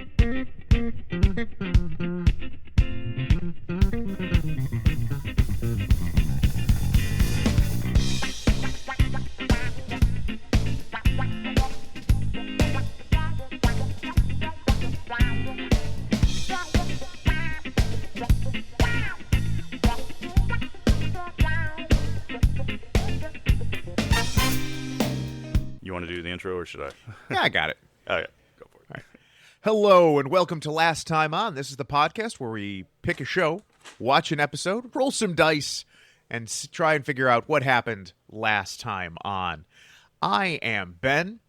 You want to do the intro, or should I? Yeah, I got it. Okay, go for it. All right. Hello, and welcome to Last Time On. This is the podcast where we pick a show, watch an episode, roll some dice, and try and figure out what happened last time on. I am Ben.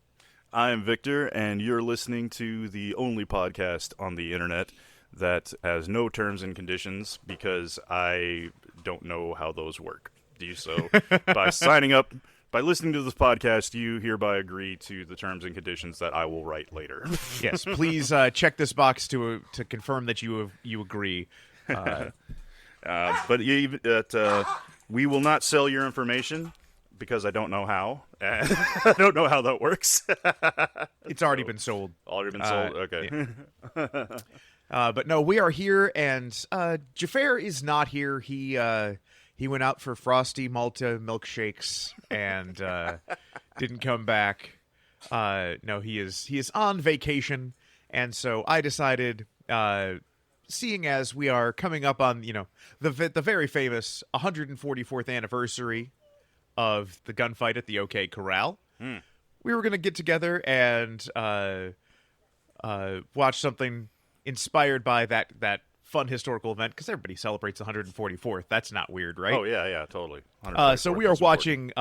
I am Victor, and you're listening to the only podcast on the internet that has no terms and conditions because I don't know how those work. So by signing up, by listening to this podcast, you hereby agree to the terms and conditions that I will write later. Yes, please check this box to confirm that you agree. But we will not sell your information because I don't know how. I don't know how that works. It's already been sold. Already been sold? Okay. Yeah. But no, we are here, and Jafar is not here. He went out for Frosty Malta milkshakes and didn't come back. No, he is on vacation, and so I decided, seeing as we are coming up on the very famous 144th anniversary of the gunfight at the OK Corral, we were going to get together and watch something inspired by that fun historical event, because everybody celebrates 144th. That's not weird, right? Oh, yeah, totally. So we are watching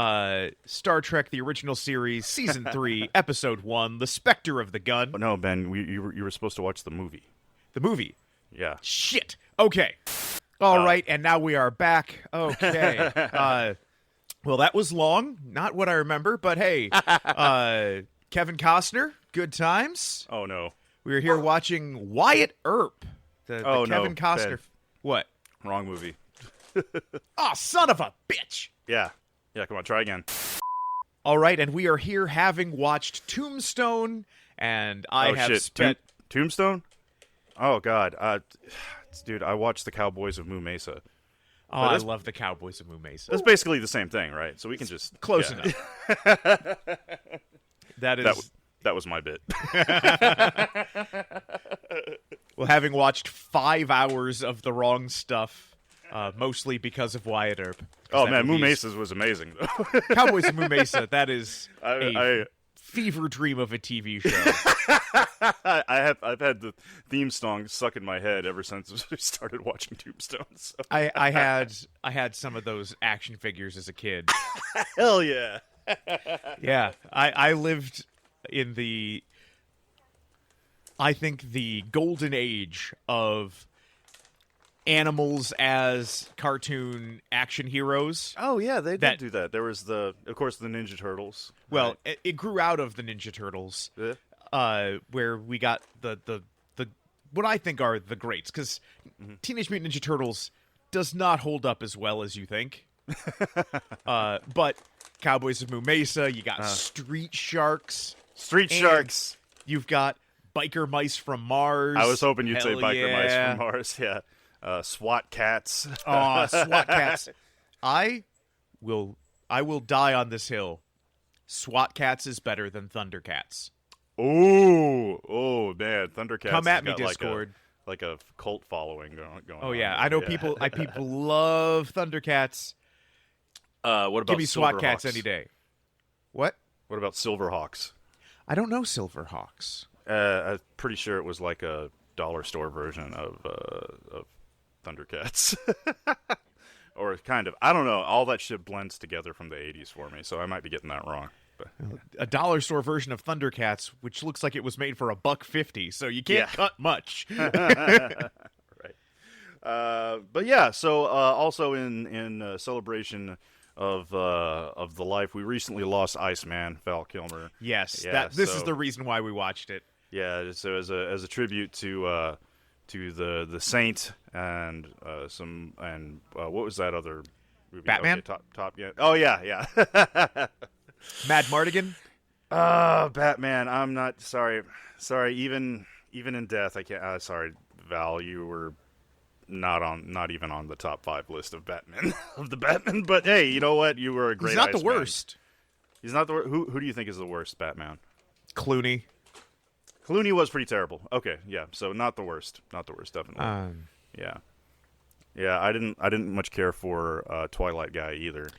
Star Trek, the original series, Season 3, Episode 1, The Spectre of the Gun. Oh, no, Ben, you were supposed to watch the movie. The movie? Yeah. Shit. Okay. All right, and now we are back. Okay. Well, that was long. Not what I remember, but hey, Kevin Costner, good times. Oh, no. We were here watching Wyatt Earp. The Kevin Costner. Ben. What? Wrong movie. Oh, son of a bitch. Yeah, come on, try again. All right, and we are here having watched Tombstone, and I have spent... Tombstone? Oh, God. Dude, I watched The Cowboys of Moo Mesa. Oh, I love The Cowboys of Moo Mesa. That's basically the same thing, right? So we can just... Close enough. That was my bit. Well, having watched 5 hours of the wrong stuff, mostly because of Wyatt Earp. Oh, man, Moo Mesa's was amazing, though. Cowboys of Moo Mesa, that is a fever dream of a TV show. I've had the theme song stuck in my head ever since we started watching Tombstone. So. I had some of those action figures as a kid. Hell yeah. Yeah, I lived in I think the golden age of animals as cartoon action heroes. Oh yeah, they did do that. There was of course the Ninja Turtles. Well, right? it grew out of the Ninja Turtles, where we got the what I think are the greats, because Teenage Mutant Ninja Turtles does not hold up as well as you think. But Cowboys of Moo Mesa, you got Street Sharks. You've got Biker Mice from Mars. I was hoping you'd say Biker Mice from Mars. Yeah. SWAT Cats. Oh, SWAT Cats. I will die on this hill. SWAT Cats is better than Thundercats. Oh, man. Thundercats. Come at me, Discord. Like a cult following going on. Oh, yeah. I know people love Thundercats. What about Give me SWAT Cats any day. What? What about Silverhawks? I don't know Silverhawks. I'm pretty sure it was like a dollar store version of Thundercats. Or kind of. I don't know. All that shit blends together from the 80s for me, so I might be getting that wrong. But. A dollar store version of Thundercats, which looks like it was made for $1.50, so you can't cut much. Right. But yeah, so also in celebration of the life, we recently lost Iceman, Val Kilmer. Yes, this is the reason why we watched it. Yeah, so as a tribute to the Saint and what was that other movie? Batman? Okay, Top Gun. Oh yeah. Mad Mardigan? Batman. I'm not sorry. Even even in death, I can't. Sorry, Val, you were not even on the top 5 list of Batman of the Batman. But hey, you know what? You were a great. He's not the Iceman. worst. He's not the worst. Who do you think is the worst Batman? Clooney. Clooney was pretty terrible. Okay, yeah. So not the worst. Not the worst, definitely. Yeah. Yeah, I didn't much care for Twilight guy either.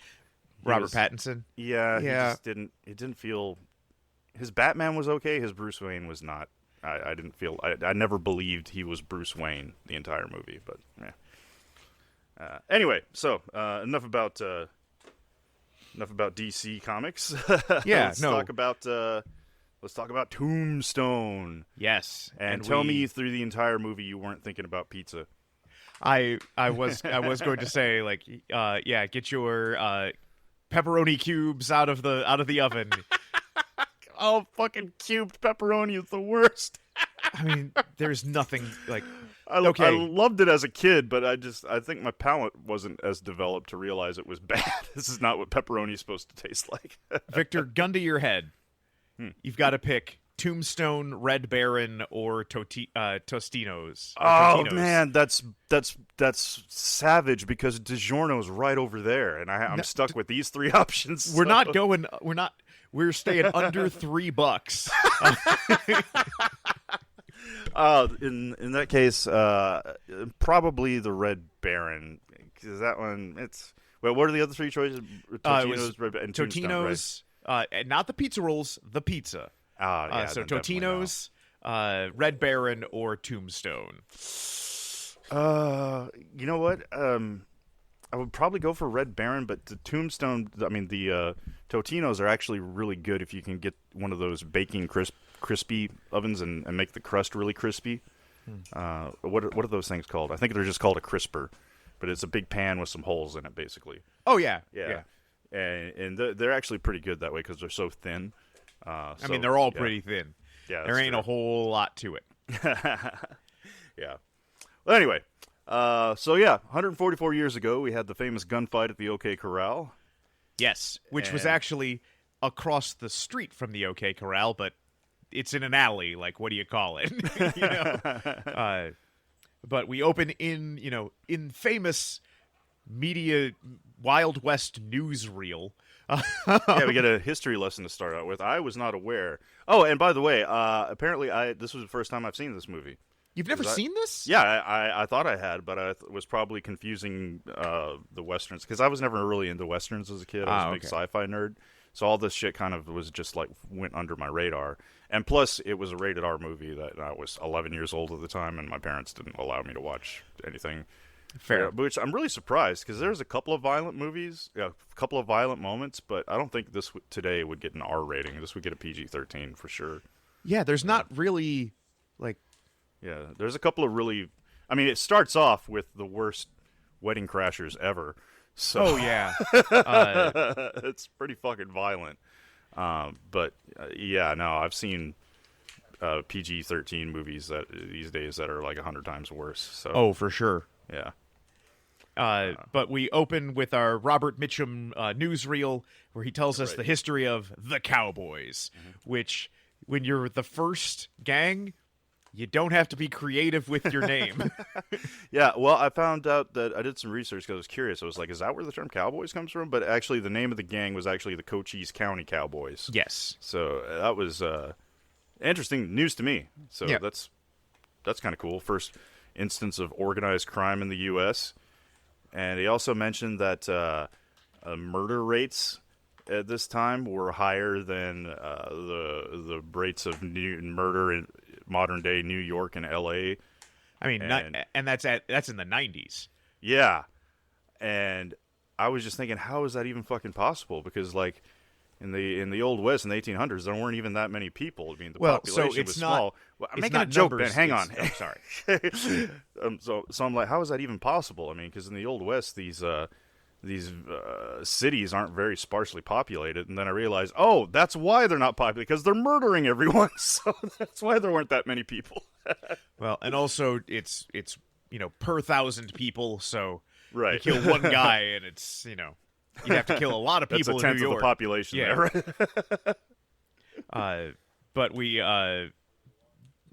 Robert Pattinson. Yeah, he just didn't. It didn't feel. His Batman was okay. His Bruce Wayne was not. I didn't feel. I never believed he was Bruce Wayne the entire movie. But yeah. Anyway, so enough about DC Comics. Yeah, Let's talk about Tombstone. Yes, and tell me through the entire movie you weren't thinking about pizza. I was going to say, like, get your pepperoni cubes out of the oven. Oh, fucking cubed pepperoni is the worst. I mean, there's nothing like. I loved it as a kid, but I think my palate wasn't as developed to realize it was bad. This is not what pepperoni is supposed to taste like. Victor, gun to your head. You've got to pick Tombstone, Red Baron, or Tostinos. Oh man, that's savage because DiGiorno's right over there, and I'm stuck with these 3 options. We're not going. We're staying under $3. In that case, probably the Red Baron, because that one. It's what are the other 3 choices? Totino's, Red and Totino's, right? Not the pizza rolls, the pizza. Yeah, so Totino's, Red Baron, or Tombstone. You know what? I would probably go for Red Baron, but the Tombstone. I mean, the Totino's are actually really good if you can get one of those baking crispy ovens and make the crust really crispy. What are those things called? I think they're just called a crisper, but it's a big pan with some holes in it, basically. Oh yeah. And they're actually pretty good that way because they're so thin. I mean, they're all pretty thin. Yeah, there ain't a whole lot to it. Yeah. Well, anyway, 144 years ago, we had the famous gunfight at the OK Corral. Yes, which was actually across the street from the OK Corral, but it's in an alley. Like, what do you call it? But we open in famous media Wild West newsreel. Yeah, we get a history lesson to start out with. I was not aware. Oh, and by the way, apparently this was the first time I've seen this movie. You've never seen this? Yeah, I thought I had, but I was probably confusing the Westerns, because I was never really into Westerns as a kid. I was a big sci-fi nerd. So all this shit kind of was just like went under my radar. And plus, it was a rated R movie that I was 11 years old at the time, and my parents didn't allow me to watch anything. Fair. Which I'm really surprised, because there's a couple of violent movies, a couple of violent moments, but I don't think this today would get an R rating. This would get a PG-13 for sure. Yeah, there's not really, like... Yeah, there's a couple of really... I mean, it starts off with the worst wedding crashers ever. So, oh, yeah. It's pretty fucking violent. But, yeah, no, I've seen PG-13 movies these days that are like 100 times worse. So. Oh, for sure. Yeah. But we open with our Robert Mitchum newsreel, where he tells us the history of the Cowboys, which, when you're the first gang... You don't have to be creative with your name. Yeah, well, I found out that I did some research because I was curious. I was like, is that where the term Cowboys comes from? But actually, the name of the gang was actually the Cochise County Cowboys. Yes. So that was interesting news to me. So that's kind of cool. First instance of organized crime in the U.S. And he also mentioned that murder rates at this time were higher than the rates of murder in modern day New York and L.A. I mean, and that's in the 90s. Yeah, and I was just thinking, how is that even fucking possible? Because like in the Old West in the 1800s, there weren't even that many people. I mean, the population was small. Well, I'm making a joke, Ben. Hang on. Oh, sorry. So I'm like, how is that even possible? I mean, because in the Old West, these cities aren't very sparsely populated, and then I realized, oh, that's why they're not popular, because they're murdering everyone. So that's why there weren't that many people. Well, and also it's per 1,000 people, so right. you kill one guy, and it's you have to kill a lot of people. That's a tenth in New of York. the population. Yeah, there, right? But we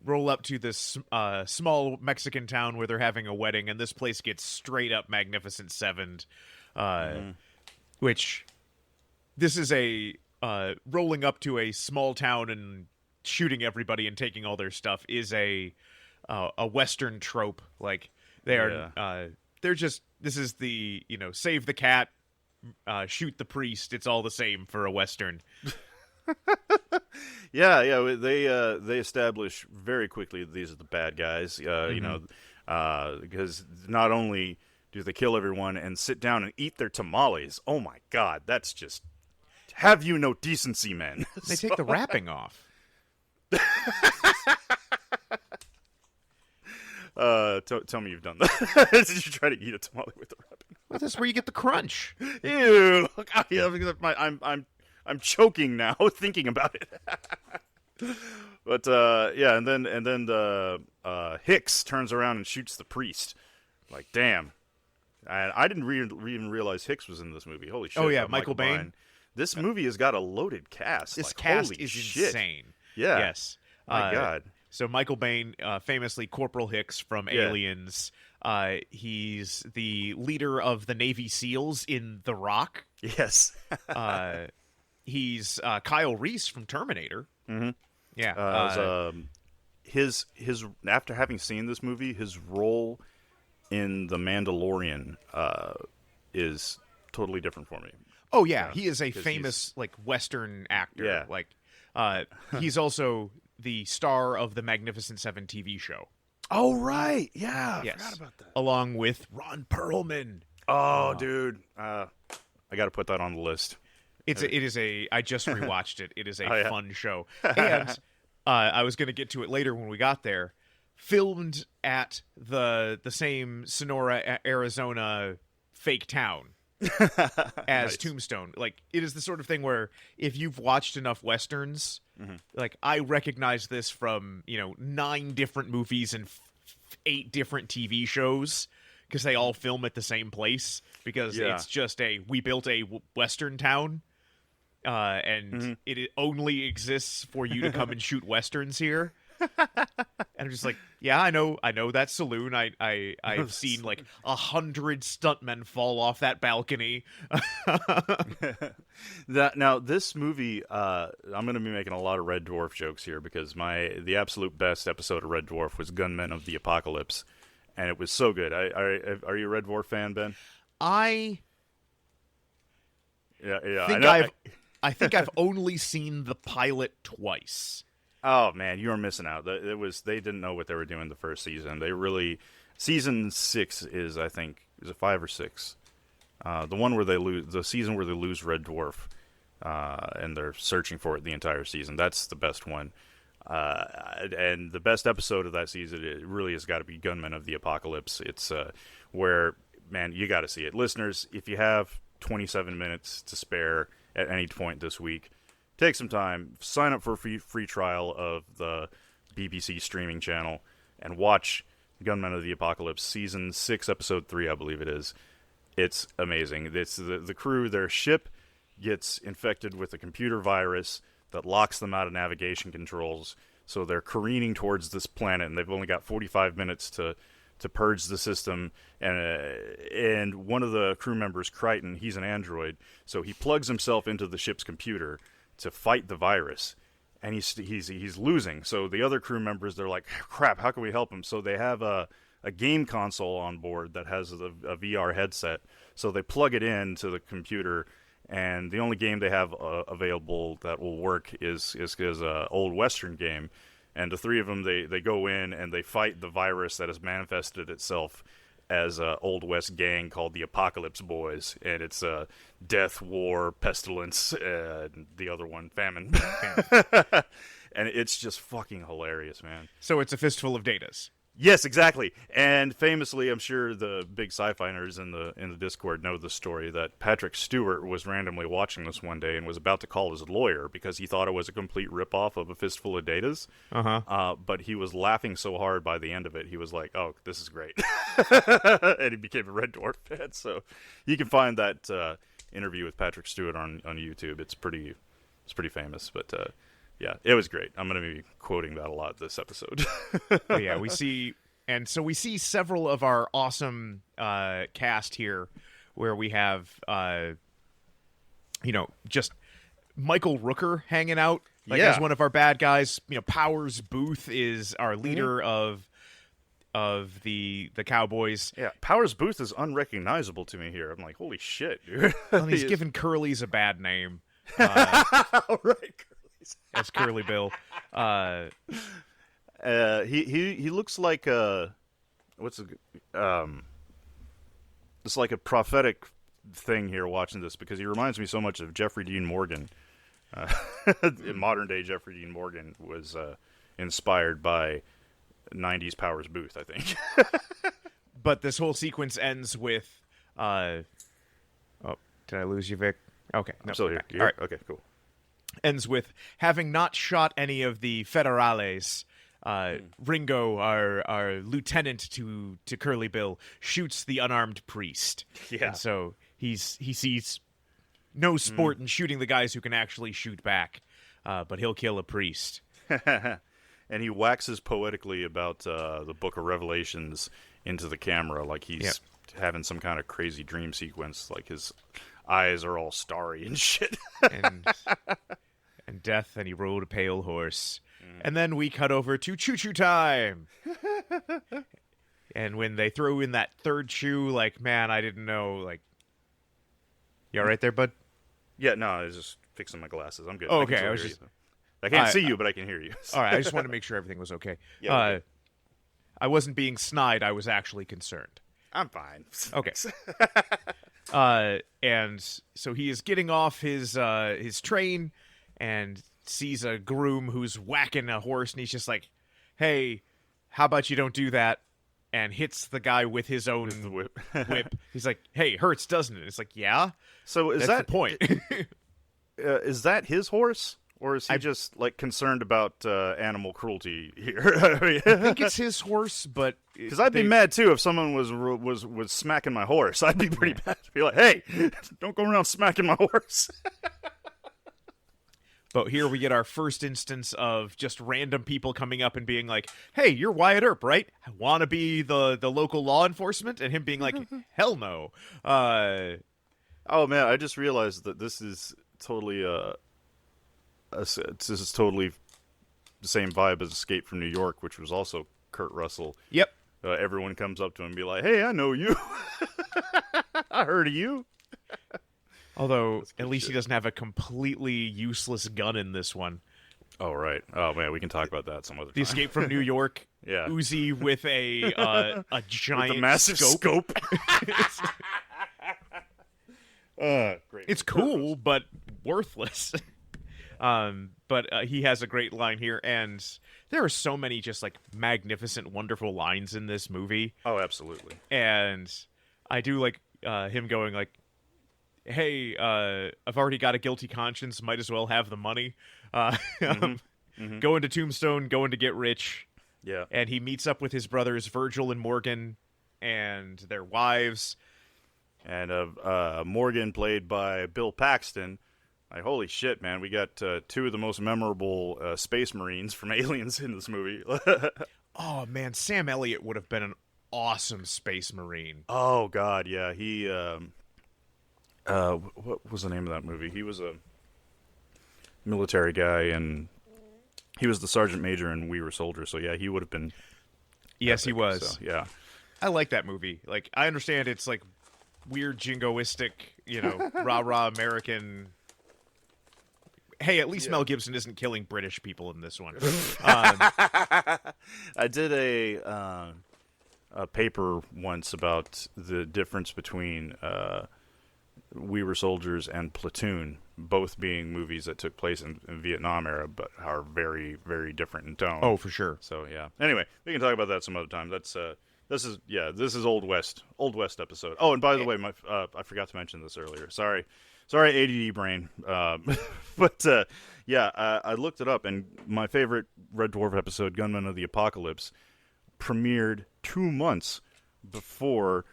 roll up to this small Mexican town where they're having a wedding, and this place gets straight up Magnificent Sevened, which this is a rolling up to a small town and shooting everybody and taking all their stuff is a Western trope. Like they are, they're just this is the save the cat, shoot the priest. It's all the same for a Western. Yeah, they establish very quickly that these are the bad guys. Because not only do they kill everyone and sit down and eat their tamales. Oh my God, that's just have you no decency, men. They take the wrapping off. Tell me you've done that. Did you try to eat a tamale with the wrapping? Well, that's where you get the crunch. Ew! I'm choking now thinking about it. But and then the Hicks turns around and shoots the priest. Like, damn! I didn't even realize Hicks was in this movie. Holy shit! Oh yeah, Michael Biehn. This movie has got a loaded cast. This like, cast holy is shit. insane. Yeah. Yes. My God. So Michael Biehn, famously Corporal Hicks from Aliens. He's the leader of the Navy SEALs in The Rock. Yes. He's Kyle Reese from Terminator. Mm-hmm. Yeah. His after having seen this movie, his role in The Mandalorian is totally different for me. Oh yeah, he is a famous like Western actor. Yeah. Like he's also the star of the Magnificent Seven TV show. Oh right, yeah, yes. I forgot about that. Along with Ron Perlman. Oh, dude, I got to put that on the list. I just rewatched it. It is a fun show, and I was going to get to it later when we got there. Filmed at the same Sonora, Arizona fake town as Tombstone. Like, it is the sort of thing where if you've watched enough Westerns, like I recognize this from 9 different movies and 8 different TV shows because they all film at the same place because it's just we built a Western town. And it only exists for you to come and shoot Westerns here. And I'm just like, yeah, I know that saloon. I've seen like 100 stuntmen fall off that balcony. Now this movie, I'm going to be making a lot of Red Dwarf jokes here because the absolute best episode of Red Dwarf was Gunmen of the Apocalypse, and it was so good. Are you a Red Dwarf fan, Ben? I think I've only seen the pilot twice. Oh man, you are missing out. They didn't know what they were doing the first season. Season 6 is it 5 or 6? The one where the season where they lose Red Dwarf, and they're searching for it the entire season. That's the best one. And the best episode of that season, it really has got to be Gunmen of the Apocalypse. It's where, man, you got to see it. Listeners, if you have 27 minutes to spare at any point this week, take some time, sign up for a free trial of the BBC streaming channel, and watch Gunmen of the Apocalypse, Season 6, Episode 3, I believe it is. It's amazing. It's the crew, their ship gets infected with a computer virus that locks them out of navigation controls, so they're careening towards this planet, and they've only got 45 minutes to purge the system, and one of the crew members, Crichton, he's an android, so he plugs himself into the ship's computer to fight the virus, and he's losing. So the other crew members, they're like, crap, how can we help him? So they have a game console on board that has a VR headset, so they plug it into the computer, and the only game they have available that will work is a old Western game. And the three of them, they go in and they fight the virus that has manifested itself as a Old West gang called the Apocalypse Boys. And it's death, war, pestilence, and the other one, famine. And it's just fucking hilarious, man. So it's a fistful of datas. Yes, exactly. And famously, I'm sure the big sci-fi nerds in the Discord know the story that Patrick Stewart was randomly watching this one day and was about to call his lawyer because he thought it was a complete ripoff of A Fistful of Datas. But he was laughing so hard by the end of it, he was like, "Oh, this is great," and he became a Red Dwarf fan. So you can find that interview with Patrick Stewart on YouTube. It's pretty famous, but. yeah, it was great. I'm going to be quoting that a lot this episode. But yeah, we see several of our awesome cast here, where we have just Michael Rooker hanging out as one of our bad guys. Powers Booth is our leader of the Cowboys. Yeah, Powers Booth is unrecognizable to me here. I'm like, holy shit, dude. Well, he's given Curly's a bad name. Right, Curly's. As Curly Bill. He looks like it's like a prophetic thing here watching this, because he reminds me so much of Jeffrey Dean Morgan. In modern day, Jeffrey Dean Morgan was inspired by 90s Powers Booth, I think. But this whole sequence ends with oh, did I lose you, Vic? Okay, I'm still here. All right. Okay, cool. Ends with having not shot any of the federales. Ringo, our lieutenant to Curly Bill, shoots the unarmed priest. Yeah. And so he sees no sport in shooting the guys who can actually shoot back, but he'll kill a priest. And he waxes poetically about the Book of Revelations into the camera, like he's having some kind of crazy dream sequence, like his eyes are all starry and shit. and death, and he rode a pale horse. And then we cut over to choo-choo time. And when they throw in that third shoe, like, man, I didn't know, like... You all right there, bud? Yeah, no, I was just fixing my glasses. I'm good. Oh, okay, I can't see you, but I can hear you. All right, I just wanted to make sure everything was okay. Yeah, okay. I wasn't being snide, I was actually concerned. I'm fine. Okay. And so he is getting off his train and sees a groom who's whacking a horse, and he's just like, hey, how about you don't do that? And hits the guy with his own whip. He's like, hey, hurts, doesn't it? It's like, yeah. So is That's that the point? Is that his horse? Or is he just like concerned about animal cruelty here? I think it's his horse, but because I'd be mad too if someone was smacking my horse. I'd be pretty bad to be like, "Hey, don't go around smacking my horse." But here we get our first instance of just random people coming up and being like, "Hey, you're Wyatt Earp, right? Want to be the local law enforcement?" And him being like, "Hell no." Oh man, I just realized that this is totally this is totally the same vibe as Escape from New York, which was also Kurt Russell. Yep. Everyone comes up to him and be like, "Hey, I know you. I heard of you." Although, at least he doesn't have a completely useless gun in this one. Oh, right. Oh, man, we can talk about that some other time. The Escape from New York yeah. Uzi with a giant with a massive scope. Great. It's cool, but worthless. But he has a great line here, and there are so many just like magnificent, wonderful lines in this movie. Oh, absolutely. And I do like him going like, "Hey, I've already got a guilty conscience. Might as well have the money. Going to Tombstone, going to get rich." Yeah. And he meets up with his brothers Virgil and Morgan, and their wives. And Morgan, played by Bill Paxton. Like, holy shit, man. We got two of the most memorable space marines from Aliens in this movie. Oh, man. Sam Elliott would have been an awesome space marine. Oh, God, yeah. He, what was the name of that movie? He was a military guy, and he was the sergeant major in We Were Soldiers. So, yeah, he would have been... Yes, epic, he was. So, yeah. I like that movie. Like, I understand it's, like, weird jingoistic, rah-rah American... Hey, at least Mel Gibson isn't killing British people in this one. I did a paper once about the difference between We Were Soldiers and Platoon, both being movies that took place in Vietnam era, but are very, very different in tone. Oh, for sure. So yeah. Anyway, we can talk about that some other time. That's this is Old West episode. Oh, and by the way, I forgot to mention this earlier. Sorry, ADD brain. But I looked it up, and my favorite Red Dwarf episode, Gunmen of the Apocalypse, premiered 2 months before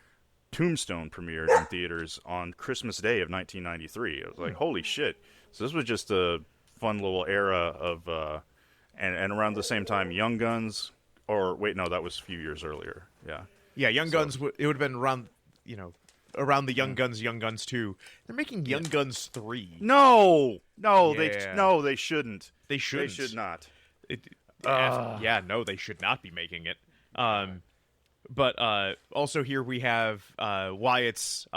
Tombstone premiered in theaters on Christmas Day of 1993. I was like, holy shit. So this was just a fun little era of, and around the same time, Young Guns, or wait, no, that was a few years earlier. Yeah. Yeah, Young Guns. It would have been around, around the Young Guns 2. They're making Young Guns 3. No, Yeah. they shouldn't. They shouldn't. They should not. No, they should not be making it. But also here we have Wyatt's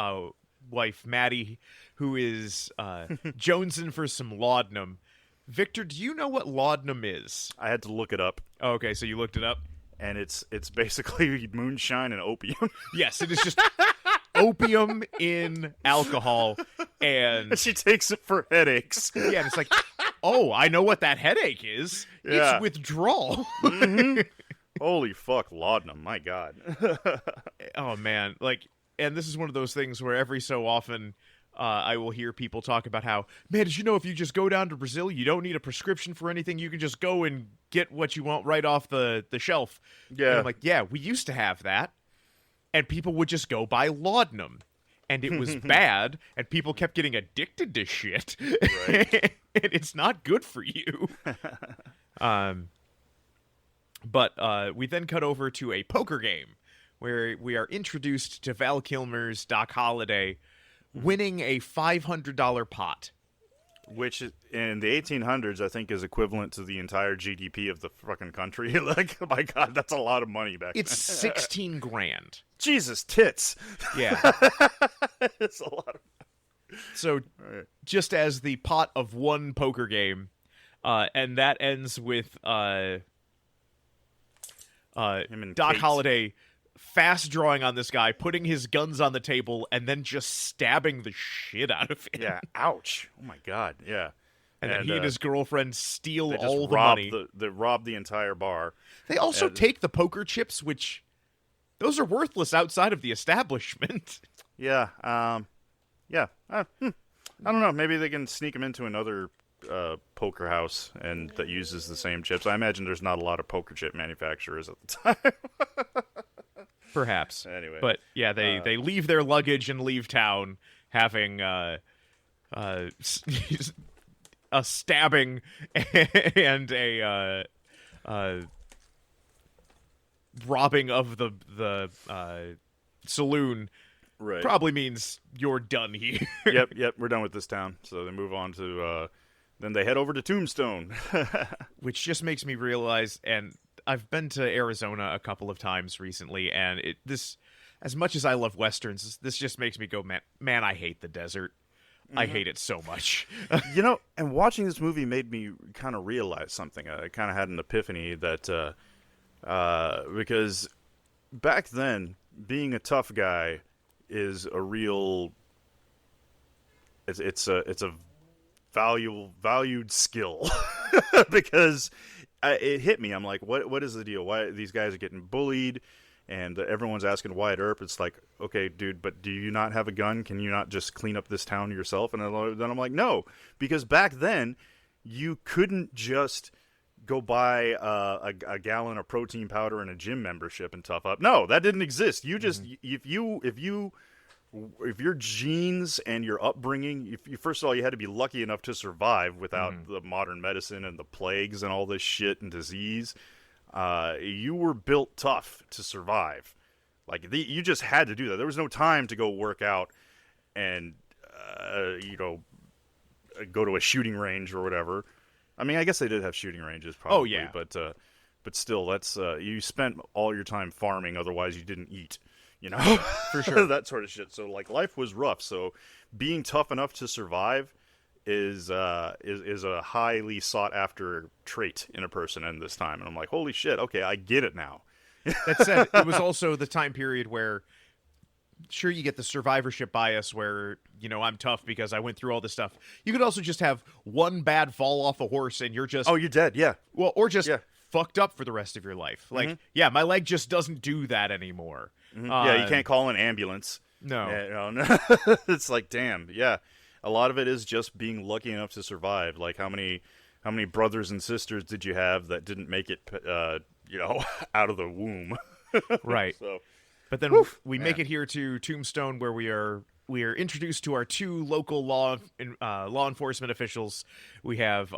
wife, Maddie, who is jonesing for some laudanum. Victor, do you know what laudanum is? I had to look it up, Oh, okay, so you looked it up? and it's basically moonshine and opium. Yes, it is just opium in alcohol. And She takes it for headaches. yeah, it's like, oh, I know what that headache is. Yeah. It's withdrawal. Holy fuck, laudanum! My God. Oh man, and this is one of those things where every so often I will hear people talk about how, man, did you know if you just go down to Brazil, you don't need a prescription for anything, you can just go and get what you want right off the shelf. Yeah. And I'm like, yeah, we used to have that, and people would just go buy laudanum, and it was bad, and people kept getting addicted to shit. Right. And it's not good for you. But we then cut over to a poker game where we are introduced to Val Kilmer's Doc Holliday winning a $500 pot. Which in the 1800s, I think, is equivalent to the entire GDP of the fucking country. Like, oh my God, that's a lot of money back It's then. 16 grand. Jesus tits. Yeah. It's a lot of. So just as the pot of one poker game, and that ends with Him and Doc Kate. Holliday fast drawing on this guy, putting his guns on the table, and then just stabbing the shit out of him. Yeah, ouch. Oh my God, yeah. And then he and his girlfriend steal they just all the rob money. they rob the entire bar. They also take the poker chips, which those are worthless outside of the establishment. Yeah, yeah. I don't know. Maybe they can sneak them into another poker house and that uses the same chips. I imagine there's not a lot of poker chip manufacturers at the time. Perhaps. Anyway. But yeah, they leave their luggage and leave town, having a stabbing and a robbing of the saloon. Right. Probably means you're done here. Yep. We're done with this town. So they move on to. Then they head over to Tombstone. Which just makes me realize, and I've been to Arizona a couple of times recently, and this, as much as I love westerns, this just makes me go, man, I hate the desert. I hate it so much. And watching this movie made me kind of realize something. I kind of had an epiphany that because back then, being a tough guy is a real. It's a valued skill because it hit me. I'm like, what is the deal? Why these guys are getting bullied, and everyone's asking Wyatt Earp. It's like, okay, dude, but do you not have a gun? Can you not just clean up this town yourself? And then I'm like, no, because back then you couldn't just go buy a gallon of protein powder and a gym membership and tough up. No, that didn't exist. You just if your genes and your upbringing, first of all, you had to be lucky enough to survive without the modern medicine and the plagues and all this shit and disease. You were built tough to survive. Like you just had to do that. There was no time to go work out and go to a shooting range or whatever. I mean, I guess they did have shooting ranges, probably. Oh yeah, but still, that's you spent all your time farming. Otherwise, you didn't eat. For sure. That sort of shit. So like life was rough. So being tough enough to survive is a highly sought after trait in a person in this time. And I'm like, holy shit. Okay, I get it now. That said, it was also the time period where, sure, you get the survivorship bias where, I'm tough because I went through all this stuff. You could also just have one bad fall off a horse and you're just... Oh, you're dead, yeah. Well, or just fucked up for the rest of your life. Like, my leg just doesn't do that anymore. Yeah, you can't call an ambulance. No. No. It's like, damn, yeah. A lot of it is just being lucky enough to survive. Like, how many brothers and sisters did you have that didn't make it, out of the womb? Right. So, but then we make it here to Tombstone, where we are we're introduced to our two local law enforcement officials. We have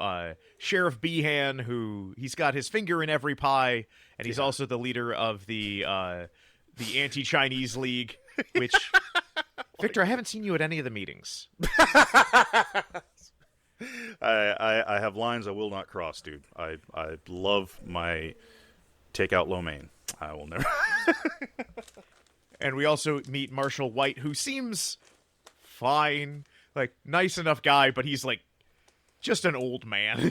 Sheriff Behan, who he's got his finger in every pie, and he's also the leader of the anti-Chinese League. Which, Victor, I haven't seen you at any of the meetings. I have lines I will not cross, dude. I love my takeout lo mein. I will never. And we also meet Marshall White, who seems fine, like nice enough guy, but he's like just an old man.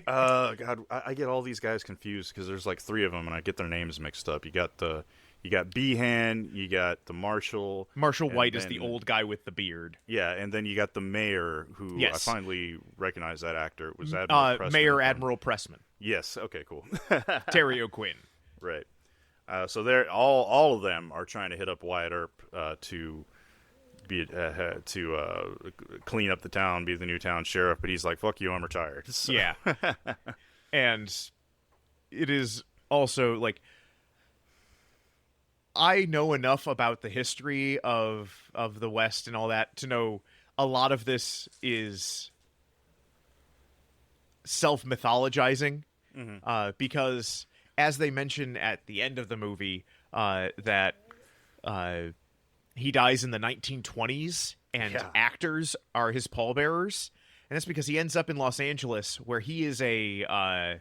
God, I get all these guys confused because there's like three of them, and I get their names mixed up. You got Behan, you got the Marshall. Marshall White is the old guguy with the beard. Yeah, and then you got the mayor, who I finally recognize that actor. It was Admiral Pressman. Mayor Admiral Pressman. Yes. Okay. Cool. Terry O'Quinn. Right. So they're all of them are trying to hit up Wyatt Earp to clean up the town, be the new town sheriff. But he's like, "Fuck you, I'm retired." So. Yeah. And it is also like, I know enough about the history of the West and all that to know a lot of this is self-mythologizing, because as they mention at the end of the movie, that he dies in the 1920s and actors are his pallbearers, and that's because he ends up in Los Angeles, where he is a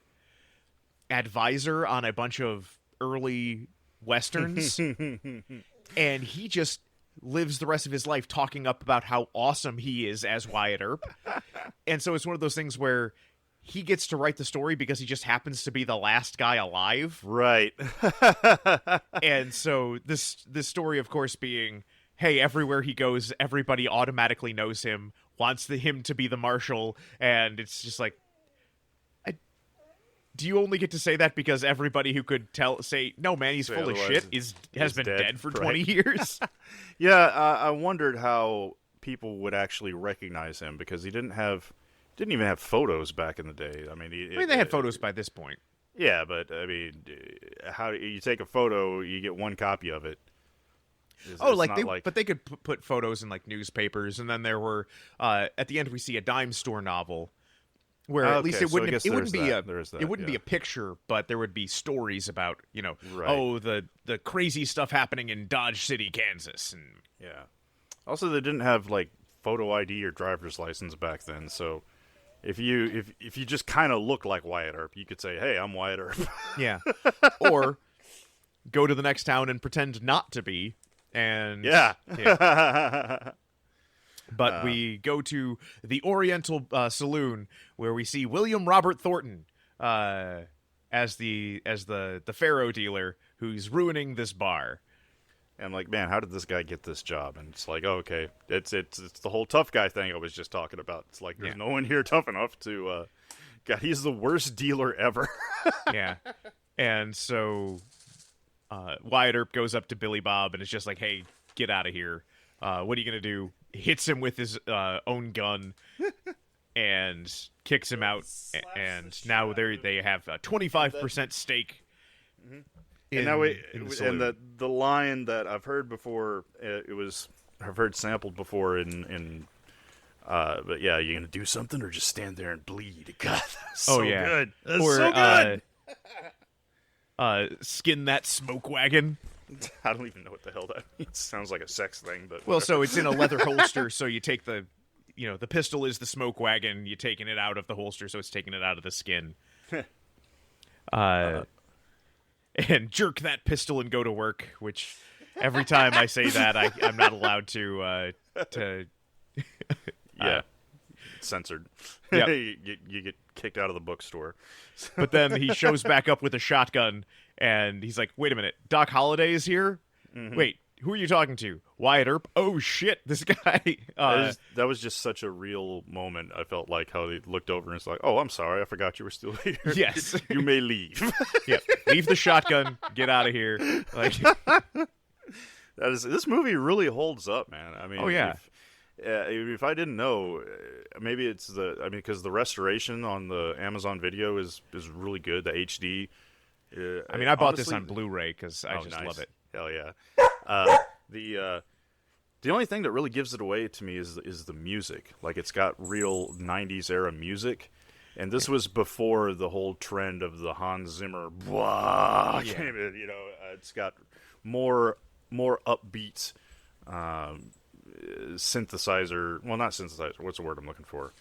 advisor on a bunch of early Westerns, and he just lives the rest of his life talking up about how awesome he is as Wyatt Earp. And so it's one of those things where he gets to write the story because he just happens to be the last guy alive. Right. And so this story, of course, being, hey, everywhere he goes, everybody automatically knows him, wants him to be the marshal, and it's just like, do you only get to say that because everybody who could say, no, man, he's full of shit, has been dead for 20 years? Yeah, I wondered how people would actually recognize him, because he didn't even have photos back in the day. I mean, they had photos by this point. Yeah, but I mean, how you take a photo, you get one copy of it. But they could put photos in like newspapers, and then there were at the end we see a dime store novel. Where at least it wouldn't be a picture, but there would be stories about, the crazy stuff happening in Dodge City, Kansas, and Also, they didn't have like photo ID or driver's license back then, so if you just kind of look like Wyatt Earp, you could say, "Hey, I'm Wyatt Earp." Yeah, or go to the next town and pretend not to be, and But we go to the Oriental Saloon, where we see William Robert Thornton as the faro dealer who's ruining this bar. And I'm like, man, how did this guy get this job? And it's like, oh, okay, it's the whole tough guy thing I was just talking about. It's like there's no one here tough enough to. God, he's the worst dealer ever. Yeah, and so Wyatt Earp goes up to Billy Bob and is just like, hey, get out of here. What are you gonna do? Hits him with his own gun and kicks him out, and now they have a 25% stake. And now the line that I've heard before, I've heard sampled before in but yeah, you gonna do something or just stand there and bleed? God, that's so good. That's so good. Skin that smoke wagon. I don't even know what the hell that means. Sounds like a sex thing, but well, so it's in a leather holster. So you take the pistol is the smoke wagon. You're taking it out of the holster, so it's taking it out of the skin. And jerk that pistol and go to work. Which every time I say that, I'm not allowed to. Censored. Yep. You get kicked out of the bookstore. But then he shows back up with a shotgun. And he's like, wait a minute, Doc Holliday is here? Mm-hmm. Wait, who are you talking to? Wyatt Earp? Oh, shit, this guy. That was just such a real moment. I felt like how he looked over and was like, oh, I'm sorry, I forgot you were still here. Yes. You may leave. Yeah, leave the shotgun, get out of here. Like, this movie really holds up, man. I mean, oh, yeah. If I didn't know, maybe it's because the restoration on the Amazon Video is really good, the HD. I bought this on Blu-ray because I just love it. Hell yeah. The only thing that really gives it away to me is the music. Like, it's got real 90s era music. And this was before the whole trend of the Hans Zimmer, blah, you know, it's got more upbeat synthesizer. Well, not synthesizer. What's the word I'm looking for?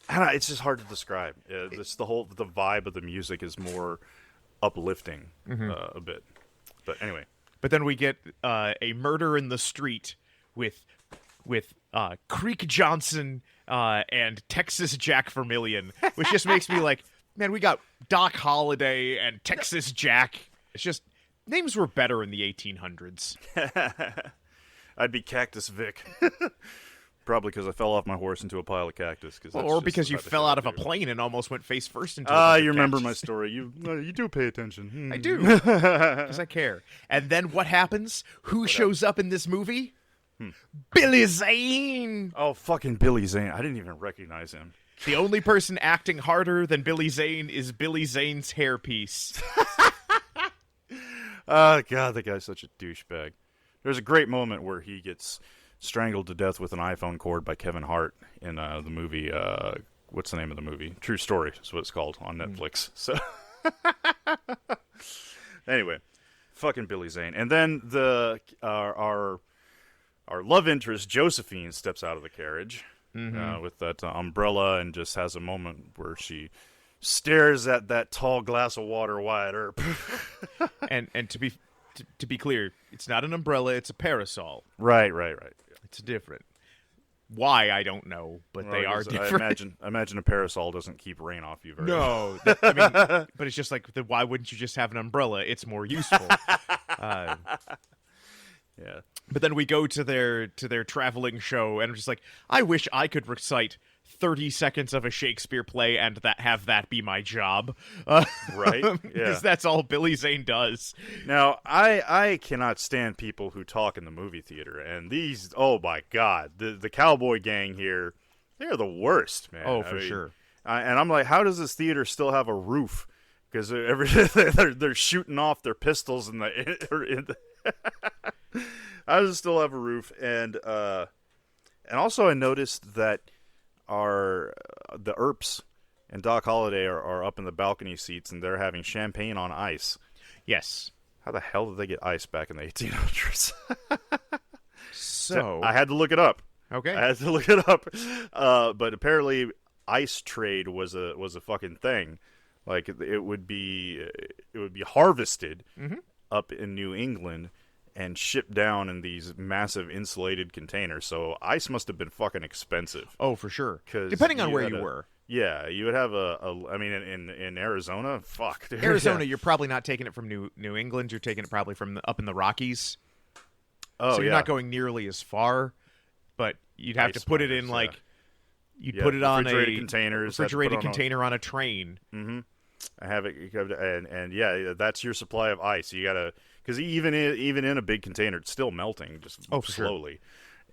I don't know, it's just hard to describe. The vibe of the music is more uplifting a bit. But anyway. But then we get a murder in the street with Creek Johnson and Texas Jack Vermillion, which just makes me like, man, we got Doc Holliday and Texas Jack. It's just, names were better in the 1800s. I'd be Cactus Vic. Probably because I fell off my horse into a pile of cactus. Or because you fell out of a plane and almost went face first into you remember my story. You do pay attention. I do. Because I care. And then what happens? Who shows up in this movie? Billy Zane! Oh, fucking Billy Zane. I didn't even recognize him. The only person acting harder than Billy Zane is Billy Zane's hairpiece. Oh, God, that guy's such a douchebag. There's a great moment where he gets strangled to death with an iPhone cord by Kevin Hart in the movie, what's the name of the movie? True Story is what it's called on Netflix. So, anyway, fucking Billy Zane. And then our love interest, Josephine, steps out of the carriage with that umbrella and just has a moment where she stares at that tall glass of water Wyatt Earp. and to be clear, it's not an umbrella, it's a parasol. Right. It's different. Why, I don't know, but they are different. I imagine a parasol doesn't keep rain off you very well. No. I mean, but it's just like, why wouldn't you just have an umbrella? It's more useful. Yeah. But then we go to their traveling show, and I'm just like, I wish I could recite 30 seconds of a Shakespeare play and have that be my job. Right? Yeah. Because that's all Billy Zane does. Now, I cannot stand people who talk in the movie theater, and these, oh my God, the cowboy gang here, they're the worst, man. Oh, for sure. And I'm like, how does this theater still have a roof? Because they're shooting off their pistols in the how does it still have a roof? And also I noticed that the Earps and Doc Holliday are up in the balcony seats, and they're having champagne on ice. Yes. How the hell did they get ice back in the 1800s? So I had to look it up. Okay. I had to look it up. But apparently, ice trade was a fucking thing. Like, it would be harvested up in New England and shipped down in these massive insulated containers. So ice must have been fucking expensive. Oh, for sure. Depending on where you were. Yeah, you would have I mean, in Arizona, fuck. Dude. Arizona, you're probably not taking it from New England. You're taking it probably from up in the Rockies. Oh, so you're not going nearly as far, but you'd have to put it in like you'd put it on a refrigerated container on a train. Mm-hmm. I have it, and yeah, that's your supply of ice. You gotta, because even in a big container, it's still melting just slowly. Sure.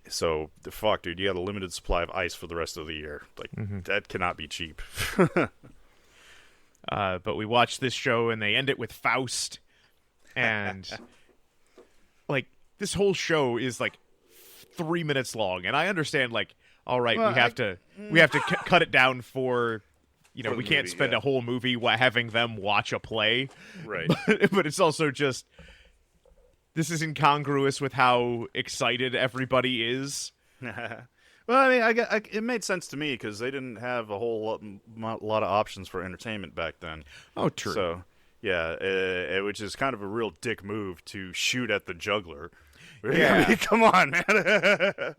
So the fuck, dude, you got a limited supply of ice for the rest of the year. Like that cannot be cheap. But we watch this show, and they end it with Faust, and like this whole show is like 3 minutes long, and I understand, like, all right, we have to cut it down for. You know, we can't spend a whole movie having them watch a play. Right. But it's also just, this is incongruous with how excited everybody is. Well, I mean, it made sense to me because they didn't have a whole lot of options for entertainment back then. Oh, true. So, yeah, which is kind of a real dick move to shoot at the juggler. Yeah. I mean, come on, man.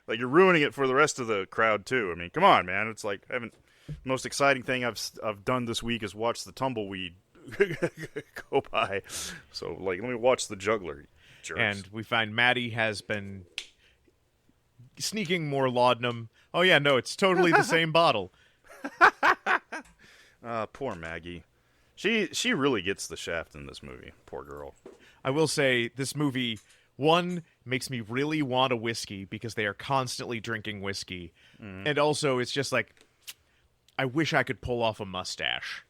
Like, you're ruining it for the rest of the crowd, too. I mean, come on, man. It's like, most exciting thing I've done this week is watch the tumbleweed go by. So, like, let me watch the juggler. Jerks. And we find Maddie has been sneaking more laudanum. Oh, yeah, no, it's totally the same bottle. Poor Maggie. She really gets the shaft in this movie. Poor girl. I will say, this movie, one, makes me really want a whiskey because they are constantly drinking whiskey. And also, it's just like, I wish I could pull off a mustache.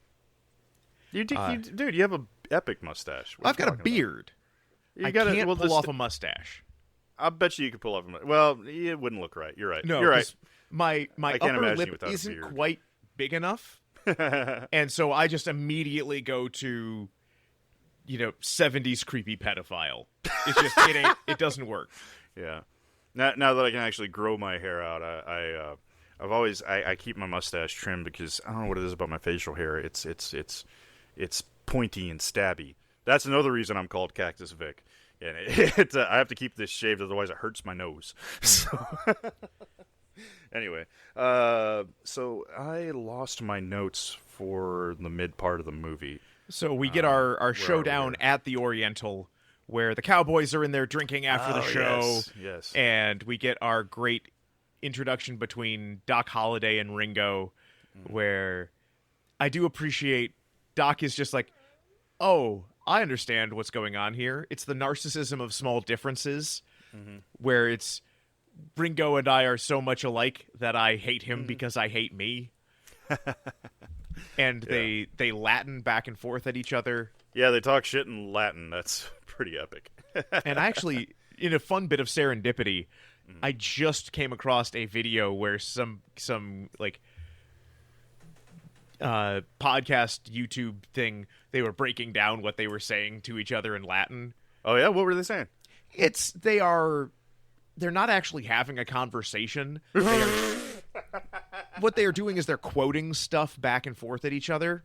Dude, you have an epic mustache. I've got a beard. I can't pull off a mustache. I bet you could pull off. Well, it wouldn't look right. You're right. No, you're right. My I can't upper imagine you lip without a isn't beard. quite big enough, and so I just immediately go to, 70s creepy pedophile. It's just it doesn't work. Yeah. Now that I can actually grow my hair out, I've always I keep my mustache trimmed because I don't know what it is about my facial hair. It's pointy and stabby. That's another reason I'm called Cactus Vic. And I have to keep this shaved, otherwise it hurts my nose. So anyway, so I lost my notes for the mid part of the movie. So we get our showdown at the Oriental, where the cowboys are in there drinking after the show. Yes. And we get our great introduction between Doc Holliday and Ringo, where I do appreciate Doc is just like, oh, I understand what's going on here. It's the narcissism of small differences, where it's Ringo and I are so much alike that I hate him because I hate me. And they Latin back and forth at each other. Yeah, they talk shit in Latin. That's pretty epic. And actually, in a fun bit of serendipity, I just came across a video where some like podcast YouTube thing, they were breaking down what they were saying to each other in Latin. Oh yeah, what were they saying? They're not actually having a conversation. What they are doing is they're quoting stuff back and forth at each other.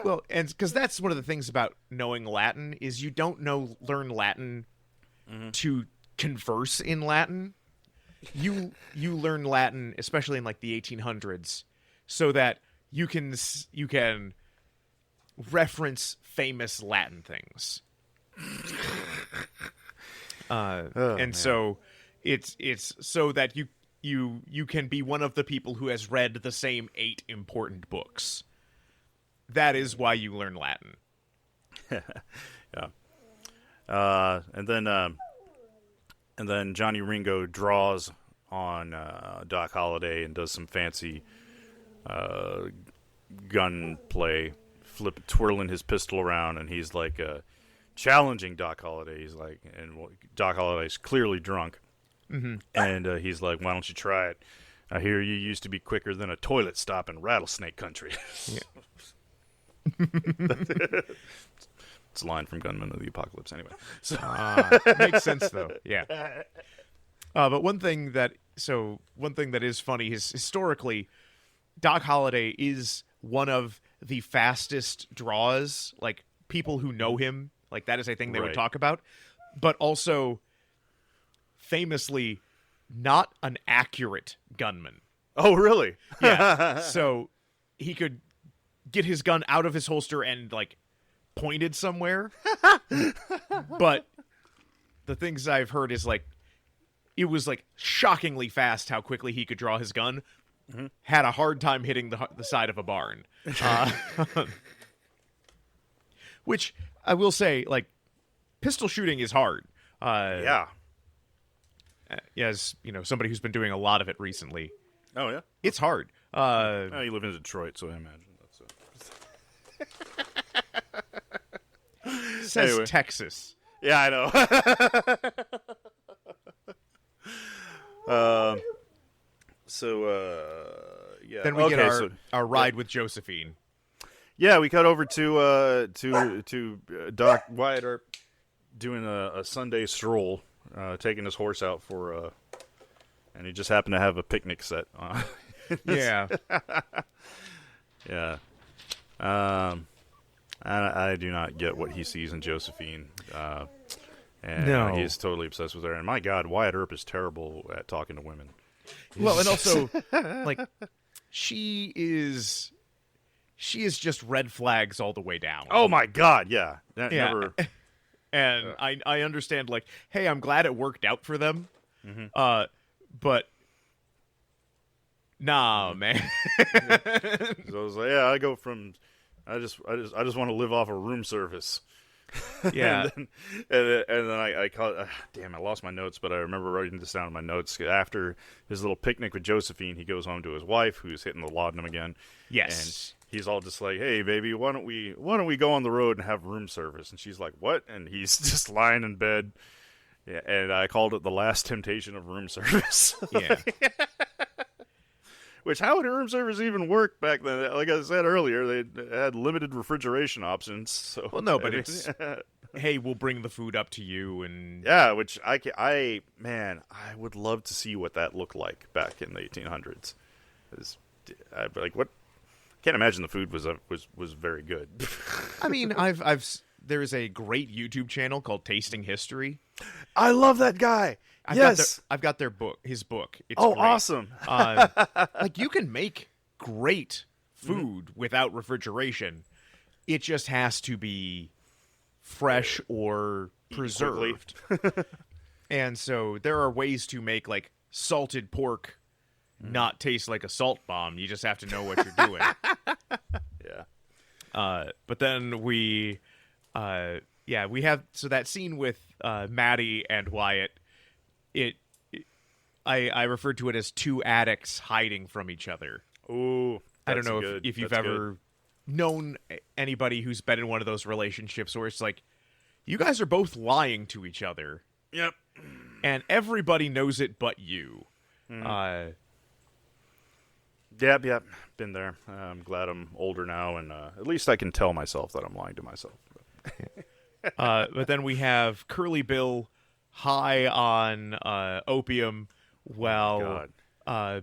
Well, and because that's one of the things about knowing Latin is you don't learn Latin to converse in Latin. You learn Latin, especially in like the 1800s, so that you can reference famous Latin things. So it's so that you can be one of the people who has read the same 8 important books. That is why you learn Latin. Yeah. And then Johnny Ringo draws on Doc Holliday and does some fancy gun play, twirling his pistol around, and he's like challenging Doc Holliday. He's like, and Doc Holliday's clearly drunk, and he's like, "Why don't you try it? I hear you used to be quicker than a toilet stop in rattlesnake country." Yeah. It's a line from Gunman of the Apocalypse, anyway. So makes sense though. Yeah. But one thing that is funny is historically, Doc Holliday is one of the fastest draws. Like people who know him, like that is a thing they would talk about. But also, famously, not an accurate gunman. Oh, really? Yeah. So he could get his gun out of his holster and like pointed somewhere. But the things I've heard is like it was like shockingly fast how quickly he could draw his gun. Had a hard time hitting the side of a barn. Which I will say, like, pistol shooting is hard. Yeah. As somebody who's been doing a lot of it recently. Oh yeah, it's hard. You live in Detroit, so I imagine that's. Says anyway. Texas. Yeah, I know. Yeah. Then we get our ride with Josephine. Yeah, we cut over to Doc Wyatt Earp doing a Sunday stroll, taking his horse out for and he just happened to have a picnic set. Yeah. Yeah. I do not get what he sees in Josephine. And he's totally obsessed with her. And my God, Wyatt Earp is terrible at talking to women. Well, and also, like, she is just red flags all the way down. Oh my God, yeah. Never. And I understand, like, hey, I'm glad it worked out for them. But nah, man. So I was like, I go from I just want to live off of room service. Yeah. and then I caught damn, I lost my notes, but I remember writing this down in my notes. After his little picnic with Josephine, he goes home to his wife, who's hitting the laudanum again. Yes. And he's all just like, "Hey, baby, why don't we go on the road and have room service?" And she's like, "What?" And he's just lying in bed, Yeah, and I called it the last temptation of room service. Yeah. Which, how did room service even work back then? Like I said earlier, they had limited refrigeration options. So Well, no, but it's, hey, we'll bring the food up to you, and yeah, which I would love to see what that looked like back in the 1800s. Like what? Can't imagine the food was very good. I mean, there's a great YouTube channel called Tasting History. I love that guy. I've got his book. It's great. Awesome! Like you can make great food Mm-hmm. without refrigeration. It just has to be fresh or preserved. And so there are ways to make like salted pork not taste like a salt bomb. You just have to know what you're doing. Yeah. But then we have that scene with Maddie and Wyatt. I referred to it as two addicts hiding from each other. Ooh, I don't know if you've ever known anybody who's been in one of those relationships where it's like, you guys are both lying to each other. Yep. And everybody knows it but you. Yep. Been there. I'm glad I'm older now, and at least I can tell myself that I'm lying to myself. But then we have Curly Bill high on opium while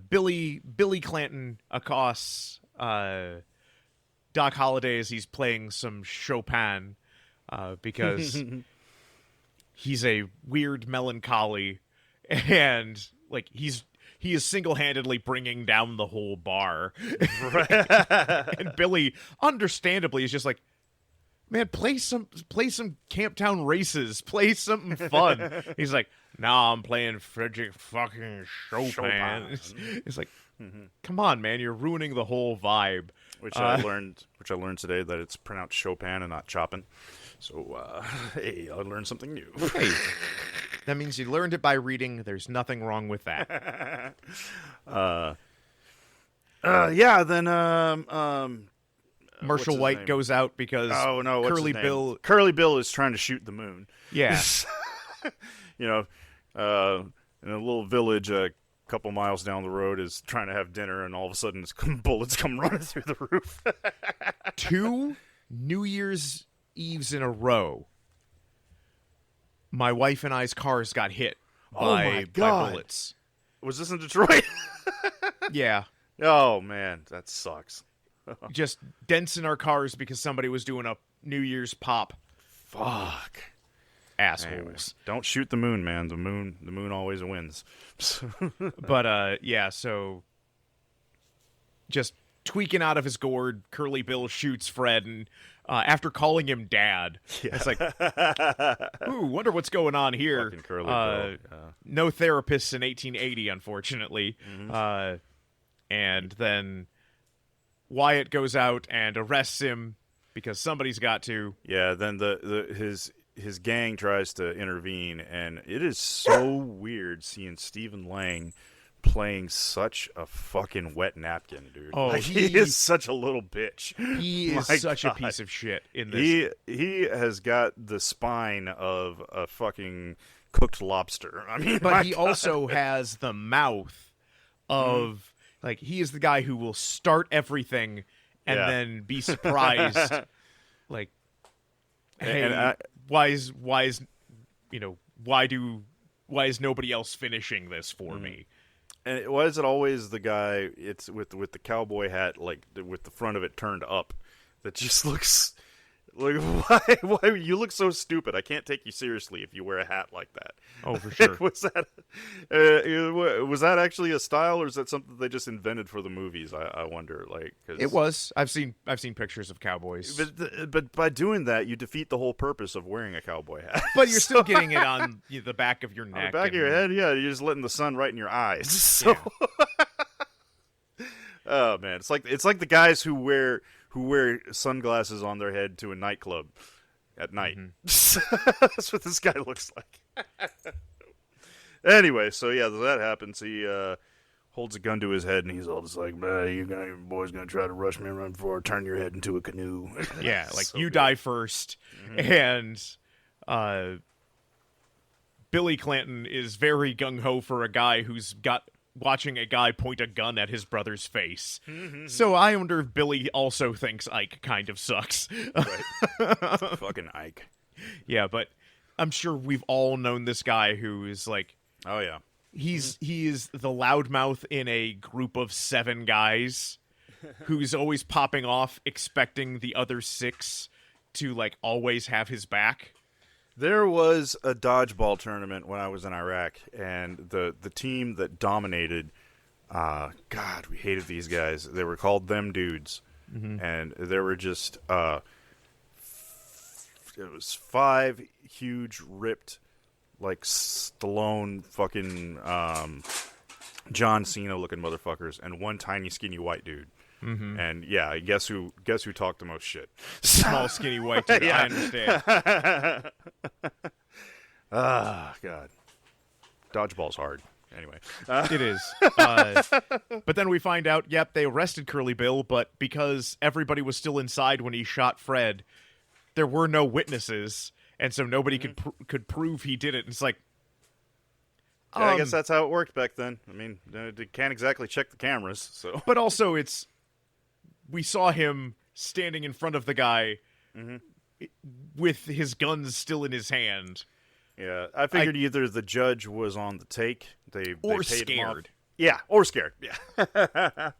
Billy Clanton accosts Doc Holliday as he's playing some Chopin because he's a weird melancholy, and like he is single-handedly bringing down the whole bar. And Billy, understandably, is just like, man, play some Camptown Races, play something fun. He's like, nah, I'm playing Frederick fucking Chopin. It's like, come on, man, you're ruining the whole vibe. Which I learned today that it's pronounced Chopin and not Chopin. So, hey, I learned something new. Hey, that means you learned it by reading. There's nothing wrong with that. Then Marshall White goes out because Curly Bill is trying to shoot the moon. Yeah. In a little village a couple miles down the road is trying to have dinner, and all of a sudden bullets come running through the roof. 2 New Year's Eves in a row, my wife and I's cars got hit by bullets. Was this in Detroit? Yeah. Oh, man, that sucks. Just dents in our cars because somebody was doing a New Year's pop. Fuck. Assholes. Anyway, don't shoot the moon, man. The moon always wins. But, so just tweaking out of his gourd, Curly Bill shoots Fred, and after calling him Dad, it's like, ooh, wonder what's going on here. Fucking Curly Bill. No therapists in 1880, unfortunately. And then Wyatt goes out and arrests him because somebody's got to. Yeah, then his gang tries to intervene, and it is so weird seeing Stephen Lang playing such a fucking wet napkin, dude. Oh, he is such a little bitch. He is such a piece of shit in this. He has got the spine of a fucking cooked lobster. I mean, but he also has the mouth of like, he is the guy who will start everything and then be surprised. Like, hey, why is nobody else finishing this for me? And why is it always the guy? It's with the cowboy hat, like with the front of it turned up, that just looks like why you look so stupid. I can't take you seriously if you wear a hat like that. Oh, for sure. Was that actually a style, or is that something they just invented for the movies? I wonder. Like, it was. I've seen pictures of cowboys, but by doing that, you defeat the whole purpose of wearing a cowboy hat. But you're still getting it on the back of your neck, on the back of your head. Yeah, you're just letting the sun right in your eyes. So, oh man, it's like the guys who wear sunglasses on their head to a nightclub at night. That's what this guy looks like. Anyway, so yeah, that happens. He holds a gun to his head, and he's all just like, your boy's gonna try to rush me right before I turn your head into a canoe. Yeah, like, so you die first. And Billy Clanton is very gung-ho for a guy who's watching a guy point a gun at his brother's face. So I wonder if Billy also thinks Ike kind of sucks. Right. Fucking Ike. Yeah, but I'm sure we've all known this guy who is like, Oh, yeah. he is the loudmouth in a group of 7 guys who's always popping off expecting the other 6 to like always have his back. There was a dodgeball tournament when I was in Iraq, and the team that dominated, God, we hated these guys. They were called Them Dudes, and there were just, it was 5 huge, ripped, like Stallone fucking John Cena-looking motherfuckers, and 1 tiny, skinny white dude. And yeah, guess who talked the most shit? Small, skinny white dude. Yeah. I understand. God. Dodgeball's hard. Anyway. It is. But then we find out, yep, they arrested Curly Bill, but because everybody was still inside when he shot Fred, there were no witnesses, and so nobody could prove he did it. And it's like, Yeah, I guess that's how it worked back then. I mean, they can't exactly check the cameras, so. But also, we saw him standing in front of the guy with his guns still in his hand. Yeah, I figured either the judge was on the take, they Or paid him off. scared. Yeah, or scared. Yeah.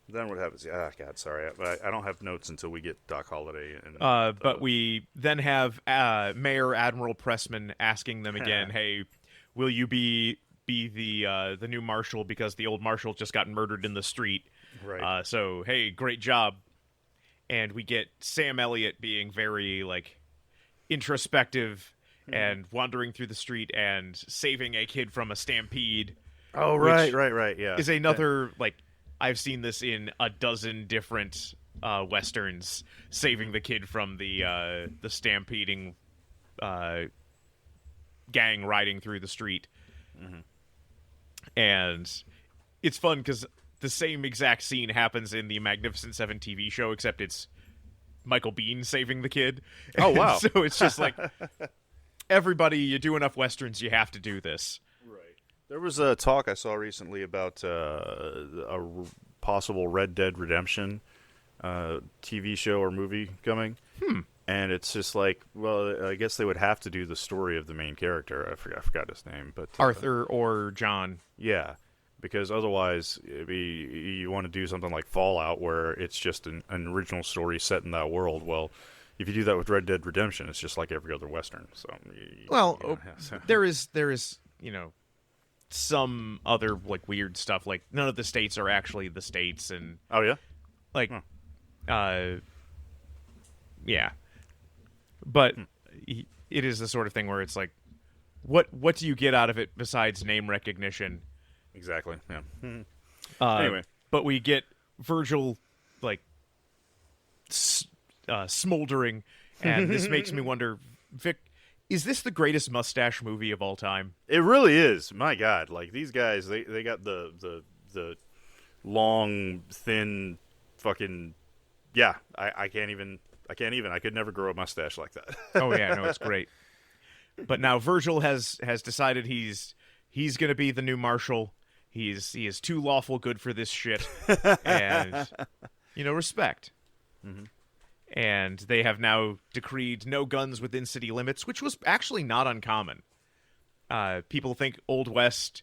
Then what happens? God, sorry, I don't have notes until we get Doc Holliday. And but we then have Mayor Admiral Pressman asking them again, "Hey, will you be the new marshal because the old marshal just got murdered in the street?" Right. So hey, great job. And we get Sam Elliott being very like introspective and wandering through the street and saving a kid from a stampede. Oh, right, yeah. Is another like I've seen this in a dozen different westerns, saving the kid from the stampeding gang riding through the street. And it's fun because the same exact scene happens in the Magnificent Seven TV show, except it's Michael Biehn saving the kid. Oh, wow. So it's just like, everybody, you do enough westerns, you have to do this. Right. There was a talk I saw recently about a possible Red Dead Redemption TV show or movie coming. And it's just like, well, I guess they would have to do the story of the main character. I forgot his name, but Arthur or John. Yeah, because otherwise, you want to do something like Fallout, where it's just an original story set in that world. Well, if you do that with Red Dead Redemption, it's just like every other Western. So, there is some other like weird stuff. Like none of the states are actually the states, and oh yeah, like, yeah. But it is the sort of thing where it's like, what do you get out of it besides name recognition? Exactly. Yeah. Anyway, but we get Virgil like smoldering, and this makes me wonder, Vic, is this the greatest mustache movie of all time? It really is. My God, like these guys, they got the long, thin, fucking. Yeah, I can't even. I could never grow a mustache like that. Oh yeah, no, it's great. But now Virgil has decided he's going to be the new marshal. He is too lawful good for this shit, and respect. And they have now decreed no guns within city limits, which was actually not uncommon. People think Old West,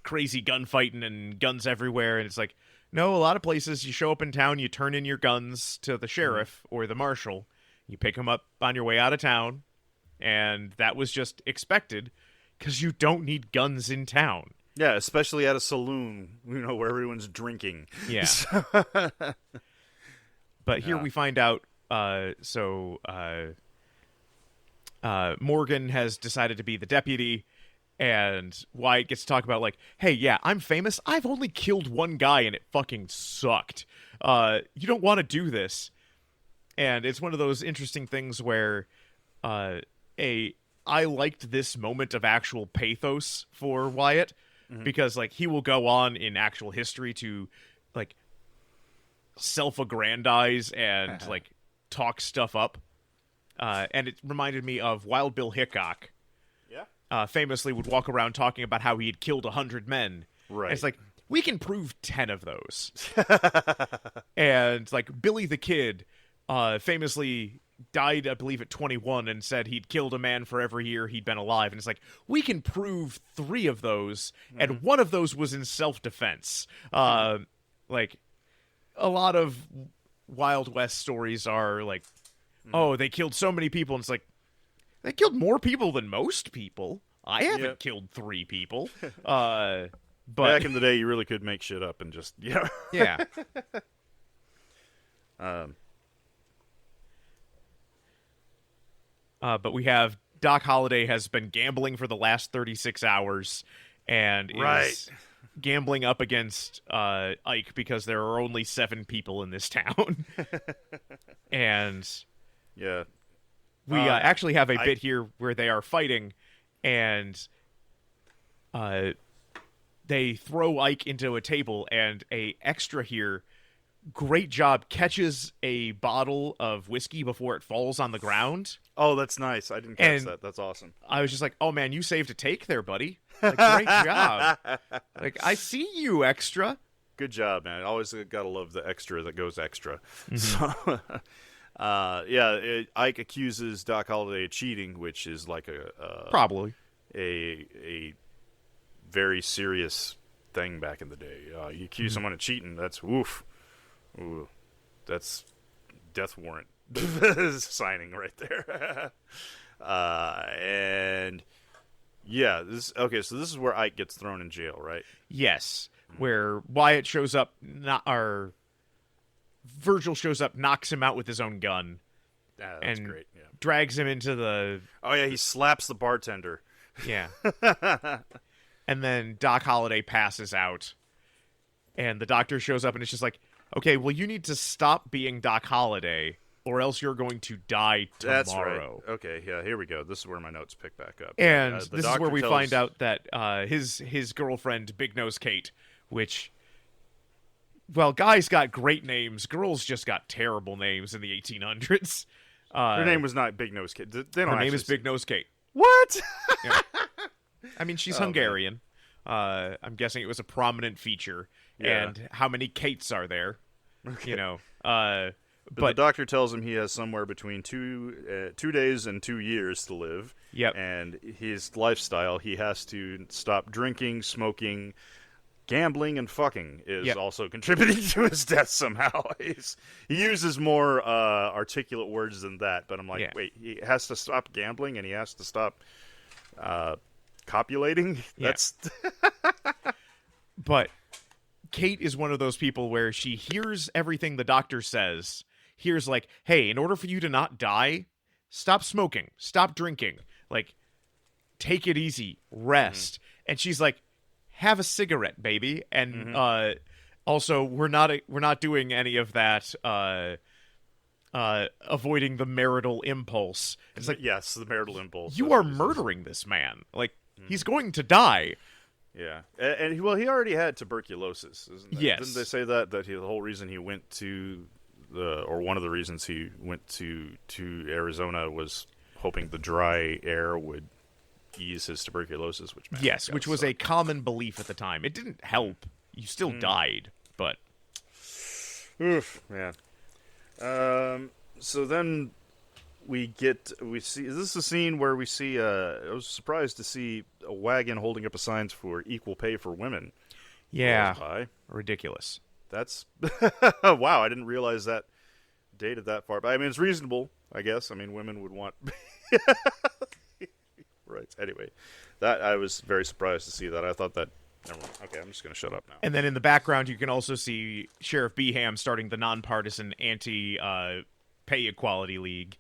crazy gunfighting and guns everywhere, and it's like, no, a lot of places you show up in town, you turn in your guns to the sheriff or the marshal, you pick them up on your way out of town, and that was just expected because you don't need guns in town. Yeah, especially at a saloon, where everyone's drinking. Yeah. But here we find out, Morgan has decided to be the deputy, and Wyatt gets to talk about, like, hey, yeah, I'm famous. I've only killed one guy, and it fucking sucked. You don't want to do this. And it's one of those interesting things where I liked this moment of actual pathos for Wyatt, because, like, he will go on in actual history to, like, self-aggrandize and, like, talk stuff up. and it reminded me of Wild Bill Hickok. Yeah. Famously would walk around talking about how he had killed 100 men. Right. And it's like, we can prove 10 of those. And like Billy the Kid famously died, I believe, at 21 and said he'd killed a man for every year he'd been alive. And it's like, we can prove 3 of those, and one of those was in self-defense. Like, a lot of Wild West stories are like, oh, they killed so many people, and it's like, they killed more people than most people. I haven't killed 3 people. But back in the day, you really could make shit up and just yeah. But we have Doc Holliday has been gambling for the last 36 hours and is gambling up against Ike because there are only 7 people in this town. And yeah, we actually have a bit here where they are fighting, and they throw Ike into a table, and a extra here, great job, catches a bottle of whiskey before it falls on the ground. Oh, that's nice. I didn't catch that. That's awesome. I was just like, oh man, you saved a take there, buddy. Like, great job. Like, I see you, extra. Good job, man. Always gotta love the extra that goes extra. So, Ike accuses Doc Holliday of cheating, which is like probably a very serious thing back in the day. You accuse someone of cheating, that's woof. Ooh, that's death warrant signing right there. And yeah, so this is where Ike gets thrown in jail, right? Yes, where Wyatt shows up, Virgil shows up, knocks him out with his own gun. That's great. Yeah. Drags him into the... Oh yeah, he slaps the bartender. Yeah. And then Doc Holliday passes out, and the doctor shows up, and it's just like, okay, well, you need to stop being Doc Holliday, or else you're going to die tomorrow. That's right. Okay, yeah, here we go. This is where my notes pick back up. And this is where we find out that his girlfriend, Big Nose Kate, which, well, guys got great names. Girls just got terrible names in the 1800s. Her name was not Big Nose Kate. Her name is Big Nose Kate. What? Yeah. I mean, she's Hungarian. I'm guessing it was a prominent feature. Yeah. And how many Kates are there? Okay. You know, but the doctor tells him he has somewhere between 2 days and 2 years to live. Yep. And his lifestyle, he has to stop drinking, smoking, gambling, and fucking is also contributing to his death somehow. He uses more articulate words than that, but I'm like, wait, he has to stop gambling and he has to stop copulating? That's... But Kate is one of those people where she hears everything the doctor says, hears like, hey, in order for you to not die, stop smoking, stop drinking, like, take it easy, rest. And she's like, have a cigarette, baby. And also, we're not doing any of that avoiding the marital impulse. It's like, yes, the marital impulse. You are murdering this man. Like, he's going to die. Yeah, and he already had tuberculosis, isn't that? Yes. Didn't they say that the whole reason he went to one of the reasons he went to Arizona was hoping the dry air would ease his tuberculosis, which was a common belief at the time. It didn't help. You still died, but oof, man. So then we see this is a scene where we see I was surprised to see a wagon holding up a sign for equal pay for women. Yeah, ridiculous. That's wow, I didn't realize that dated that far. But I mean, it's reasonable, I guess. I mean, women would want right. Anyway, that I was very surprised to see that. I thought that okay, I'm just going to shut up now. And then in the background, you can also see Sheriff Beeham starting the nonpartisan anti-pay equality league.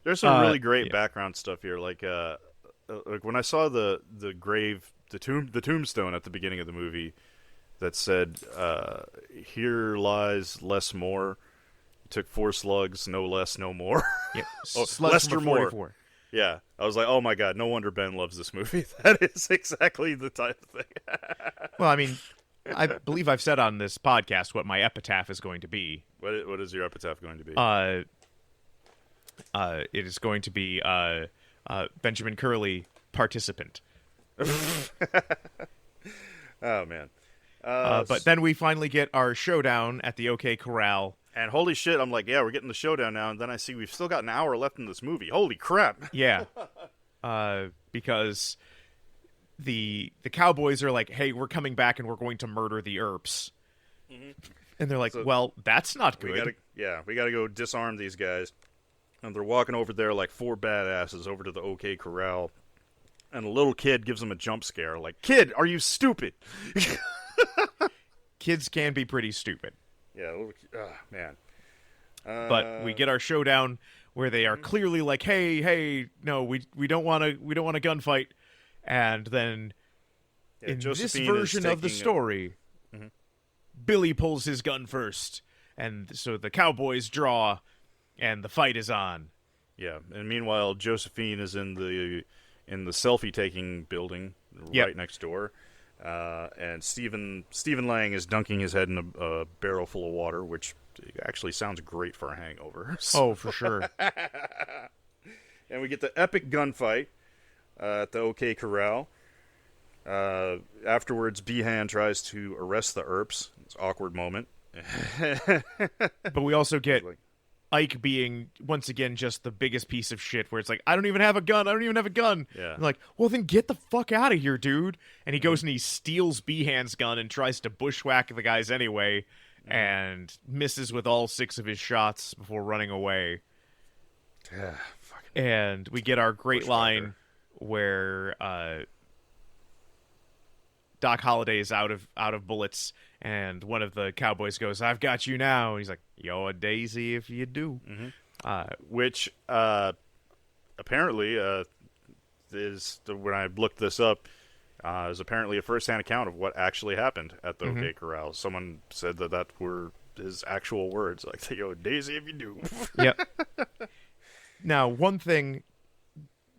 There's some really great background stuff here. Like when I saw the tombstone at the beginning of the movie that said, "Here lies Les Moore. Took 4 slugs, no less, no more." Yep. Lester Moore. Yeah, I was like, oh my god, no wonder Ben loves this movie. That is exactly the type of thing. Well, I mean, I believe I've said on this podcast what my epitaph is going to be. What is your epitaph going to be? It is going to be Benjamin Curley, participant. Oh, man. But then we finally get our showdown at the OK Corral. And holy shit, I'm like, yeah, we're getting the showdown now. And then I see we've still got an hour left in this movie. Holy crap. Yeah. Because the cowboys are like, hey, we're coming back and we're going to murder the Earps. Mm-hmm. And they're like, well, that's not good. We gotta go disarm these guys. And they're walking over there like four badasses over to the OK Corral. And a little kid gives them a jump scare. Like, kid, are you stupid? Kids can be pretty stupid. Yeah, man. But we get our showdown where they are clearly like, hey, no, we don't want a gunfight. And then in Josephine this version of the story, Billy pulls his gun first, and so the cowboys draw, and the fight is on. Yeah, and meanwhile, Josephine is in the selfie taking building right next door. And Stephen Lang is dunking his head in a barrel full of water, which actually sounds great for a hangover. Oh, for sure. And we get the epic gunfight at the OK Corral. Afterwards, Behan tries to arrest the Earps. It's an awkward moment. But we also get Ike being, once again, just the biggest piece of shit, where it's like, I don't even have a gun. Yeah. I'm like, well, then get the fuck out of here, dude. And he goes and he steals Behan's gun and tries to bushwhack the guys anyway, and misses with all 6 of his shots before running away. Yeah, and we get our great line where Doc Holliday's out of bullets, and one of the cowboys goes, "I've got you now." And he's like, "You're a daisy if you do." Which apparently is when I looked this up, is apparently a first-hand account of what actually happened at the OK Corral. Someone said that were his actual words, like, "You're a daisy if you do." Yep. Now, one thing,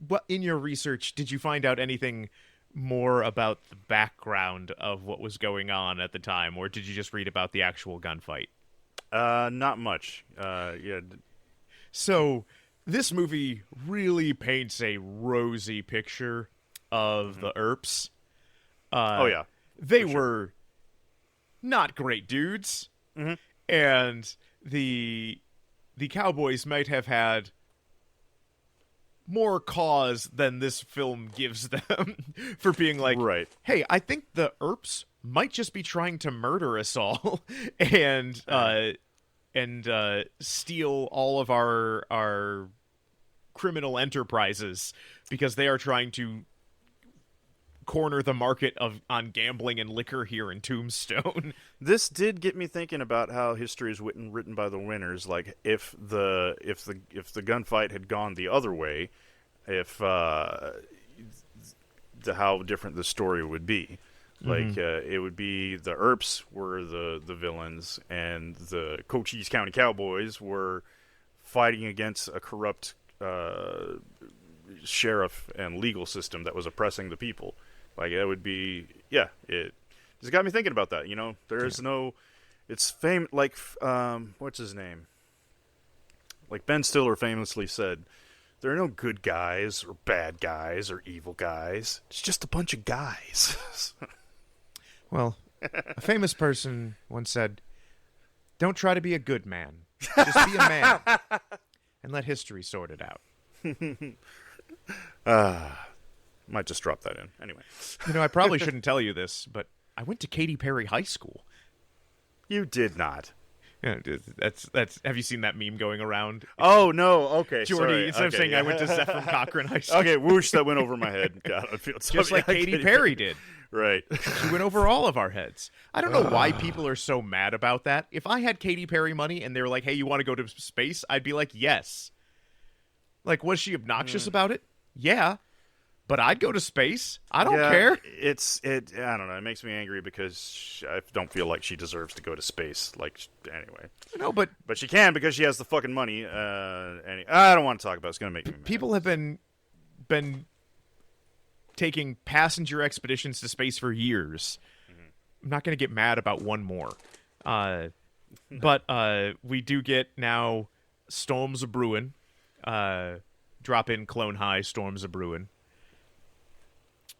what in your research did you find out anything more about the background of what was going on at the time, or did you just read about the actual gunfight? Not much. Yeah. So this movie really paints a rosy picture of the Earps. Oh yeah, they were not great dudes, and the cowboys might have had more cause than this film gives them for being like, right. Hey, I think the Earps might just be trying to murder us all and steal all of our criminal enterprises because they are trying to corner the market on gambling and liquor here in Tombstone. This did get me thinking about how history is written by the winners. Like, if the gunfight had gone the other way, how different the story would be. Like, it would be the Earps were the villains, and the Cochise County Cowboys were fighting against a corrupt sheriff and legal system that was oppressing the people. Like, it would be, it just got me thinking about that. You know, there's no, it's like, what's his name? Like Ben Stiller famously said, there are no good guys or bad guys or evil guys. It's just a bunch of guys. Well, a famous person once said, don't try to be a good man. Just be a man and let history sort it out. Might just drop that in. Anyway. You know, I probably shouldn't tell you this, but I went to Katy Perry High School. You did not. Yeah, that's. Have you seen that meme going around? Oh, no. Okay. Jordy, sorry. instead of saying I went to Zephyr Cochran High School. Okay, whoosh, that went over my head. God, I feel just like Katy Perry did. Right. She went over all of our heads. I don't know why people are so mad about that. If I had Katy Perry money and they were like, hey, you want to go to space? I'd be like, yes. Like, was she obnoxious about it? Yeah. But I'd go to space. I don't care. I don't know. It makes me angry because I don't feel like she deserves to go to space. Like, anyway. No, but she can because she has the fucking money. I don't want to talk about it. It's going to make me mad. People have been taking passenger expeditions to space for years. not going to get mad about one more. But we do get now Storms a Brewin'. Drop in Clone High, Storms a Brewin'.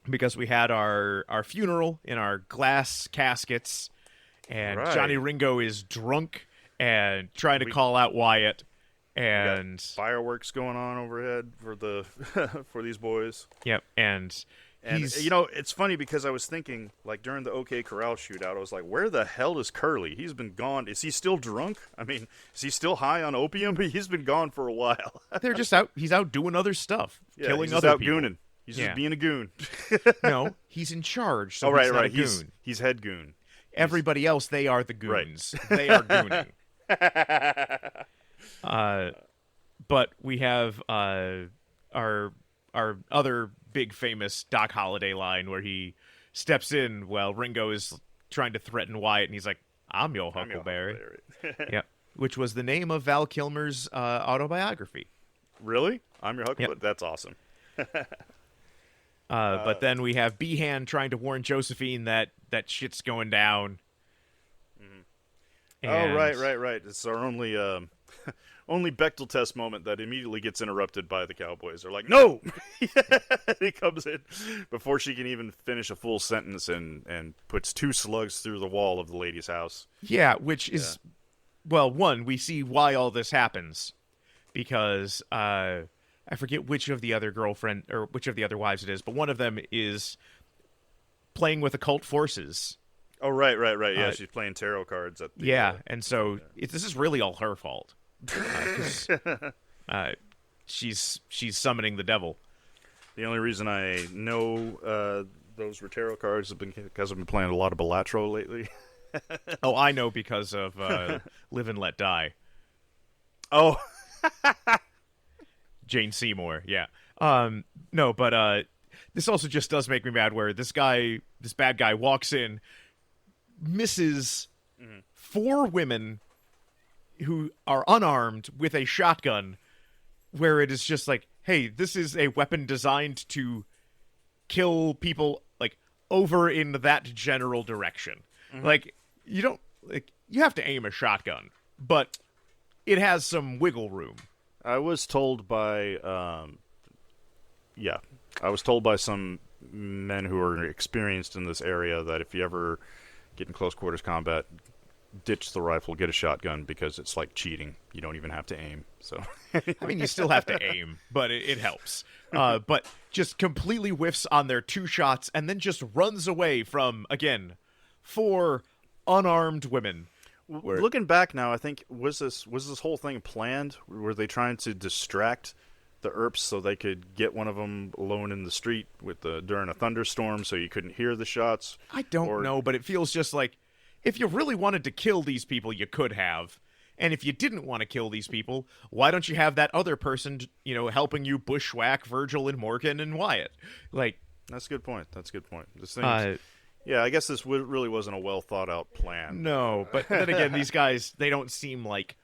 Because we had our funeral in our glass caskets, and Right. Johnny Ringo is drunk and trying to call out Wyatt. And fireworks going on overhead for the for these boys. Yep, and you know, it's funny because I was thinking, like, during the OK Corral shootout, I was like, where the hell is Curly? He's been gone. Is he still drunk? I mean, is he still high on opium? He's been gone for a while. they're just out. He's out doing other stuff, killing he's other out people. gooning. He's just being a goon. No, he's in charge. So right, he's not right. a goon. He's head goon. Everybody else, they are the goons. Right. They are gooning. But we have our other big famous Doc Holliday line where he steps in while Ringo is trying to threaten Wyatt, and he's like, "I'm your Huckleberry." Yep, which was the name of Val Kilmer's autobiography. Really? I'm your Huckleberry. Yep. That's awesome. But then we have Behan trying to warn Josephine that shit's going down. Mm-hmm. Oh, right. It's our only only Bechtel test moment that immediately gets interrupted by the Cowboys. They're like, "No!" He comes in before she can even finish a full sentence and puts 2 slugs through the wall of the lady's house. Yeah, which is, well, one, we see why all this happens. Because I forget which of the other girlfriend or which of the other wives it is, but one of them is playing with occult forces. Oh, right. Yeah, she's playing tarot cards at the... and so this is really all her fault. She's summoning the devil. The only reason I know those were tarot cards is because I've been playing a lot of Balatro lately. Oh, I know because of Live and Let Die. Oh, Jane Seymour, yeah. No, but this also just does make me mad where this bad guy walks in, misses 4 women who are unarmed with a shotgun, where it is just like, hey, this is a weapon designed to kill people, like, over in that general direction. Like, you have to aim a shotgun, but it has some wiggle room. I was told by some men who are experienced in this area that if you ever get in close quarters combat, ditch the rifle, get a shotgun, because it's like cheating. You don't even have to aim. So I mean, you still have to aim, but it helps. But just completely whiffs on their 2 shots and then just runs away from, again, 4 unarmed women. Looking back now, I think was this whole thing planned? Were they trying to distract the Earps so they could get one of them alone in the street during a thunderstorm so you couldn't hear the shots? I don't know, but it feels just like if you really wanted to kill these people, you could have. And if you didn't want to kill these people, why don't you have that other person, helping you bushwhack Virgil and Morgan and Wyatt? Like, that's a good point. This thing. Yeah, I guess this really wasn't a well thought out plan. No, but then again, these guys, they don't seem like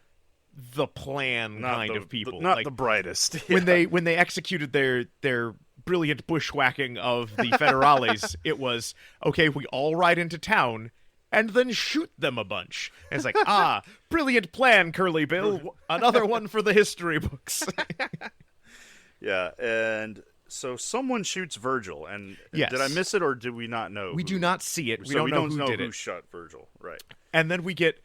the plan kind of people. Not like, the brightest. When they executed their brilliant bushwhacking of the Federales, it was, okay, we all ride into town and then shoot them a bunch. And it's like, brilliant plan, Curly Bill. Another one for the history books. Yeah, and so someone shoots Virgil, and yes. Did I miss it, or did we not know? We do not see it. We don't know know who did who it. shot Virgil, right? And then we get,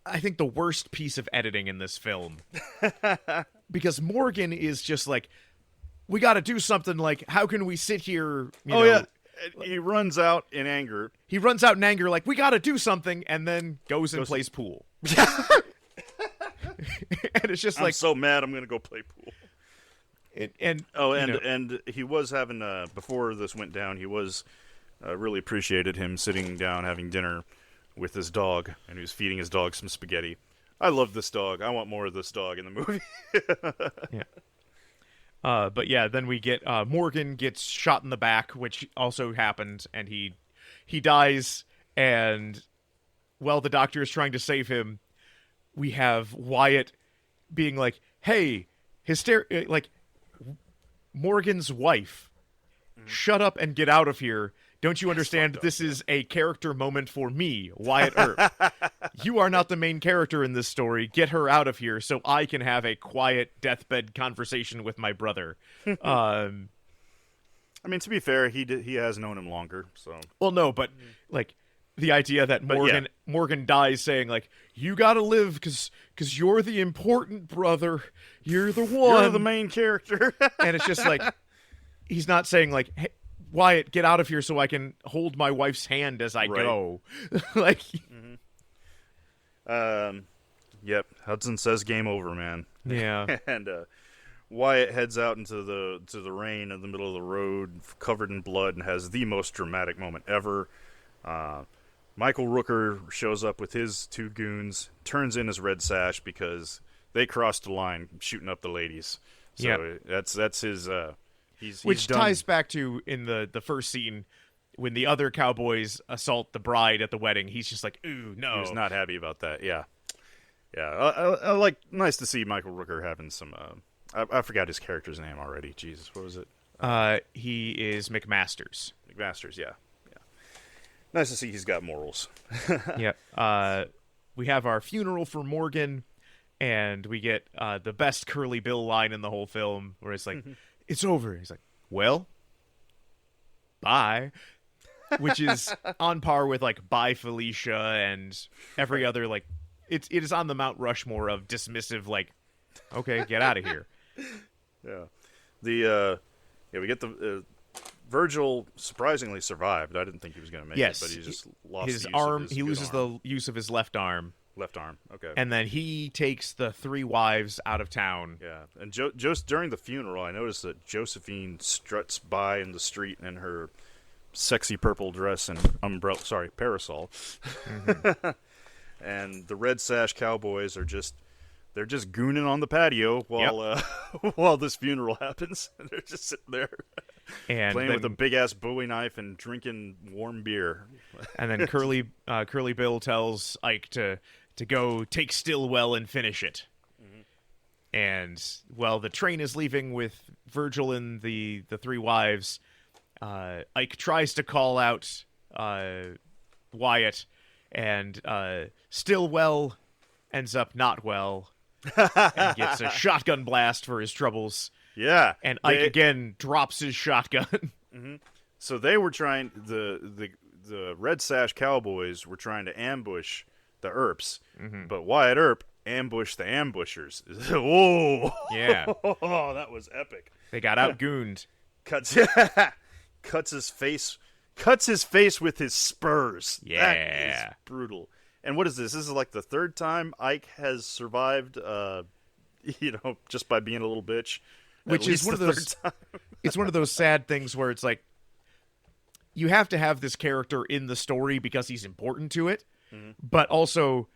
I think, the worst piece of editing in this film. Because Morgan is just like, we got to do something, like, how can we sit here, yeah. He runs out in anger. Like, we got to do something, and then goes and plays pool. And it's just I'm so mad I'm going to go play pool. And he was having before this went down, he was really appreciated him sitting down having dinner with his dog, and he was feeding his dog some spaghetti. I love this dog. I want more of this dog in the movie. Yeah. But yeah, then we get Morgan gets shot in the back, which also happened, and he dies. And while the doctor is trying to save him, we have Wyatt being like, "Hey, like Morgan's wife, shut up and get out of here. Don't you understand? This is a character moment for me, Wyatt Earp. You are not the main character in this story. Get her out of here so I can have a quiet deathbed conversation with my brother. I mean, to be fair, he has known him longer, so. Well, no, but like the idea that Morgan dies saying like, you gotta live because you're the important brother. You're the one. You're the main character. And it's just like, he's not saying like, hey, Wyatt, get out of here so I can hold my wife's hand as I go. Like, yep. Hudson says game over, man. Yeah. And Wyatt heads out into the rain in the middle of the road, covered in blood, and has the most dramatic moment ever. Michael Rooker shows up with his two goons, turns in his red sash because they crossed the line shooting up the ladies. So that's his. He's done. Ties back to in the first scene when the other cowboys assault the bride at the wedding. He's just like, ooh, no. He was not happy about that. Yeah. I like. Nice to see Michael Rooker having some. I forgot his character's name already. Jesus, what was it? He is McMasters. McMasters, yeah. Nice to see he's got morals. Yeah. We have our funeral for Morgan, and we get the best Curly Bill line in the whole film, where it's like, it's over. He's like, well, bye. Which is on par with, like, Bye Felicia and every other, like, it is on the Mount Rushmore of dismissive, like, okay, get out of here. Yeah. We get the... Virgil surprisingly survived. I didn't think he was going to make it, but he just lost his the use arm. of his he loses arm. The use of his left arm. Left arm, okay. And then he takes the three wives out of town. Yeah, and just during the funeral, I noticed that Josephine struts by in the street in her sexy purple dress and parasol. Mm-hmm. And the Red Sash Cowboys are they're just gooning on the patio while this funeral happens. They're just sitting there and playing with a big-ass Bowie knife and drinking warm beer. And then Curly Bill tells Ike to go take Stillwell and finish it. Mm-hmm. And, well, the train is leaving with Virgil and the three wives. Ike tries to call out Wyatt, and Stillwell ends up not well. And gets a shotgun blast for his troubles. Yeah. And Ike again drops his shotgun. Mm-hmm. So they were trying, the Red Sash Cowboys were trying to ambush the Earps, but Wyatt Earp ambushed the ambushers. Whoa! Yeah. Oh, that was epic. They got outgooned. Cuts his face with his spurs. Yeah. That is brutal. And what is this? This is like the third time Ike has survived, just by being a little bitch. Which is one of those. It's one of those sad things where it's like, you have to have this character in the story because he's important to it, but also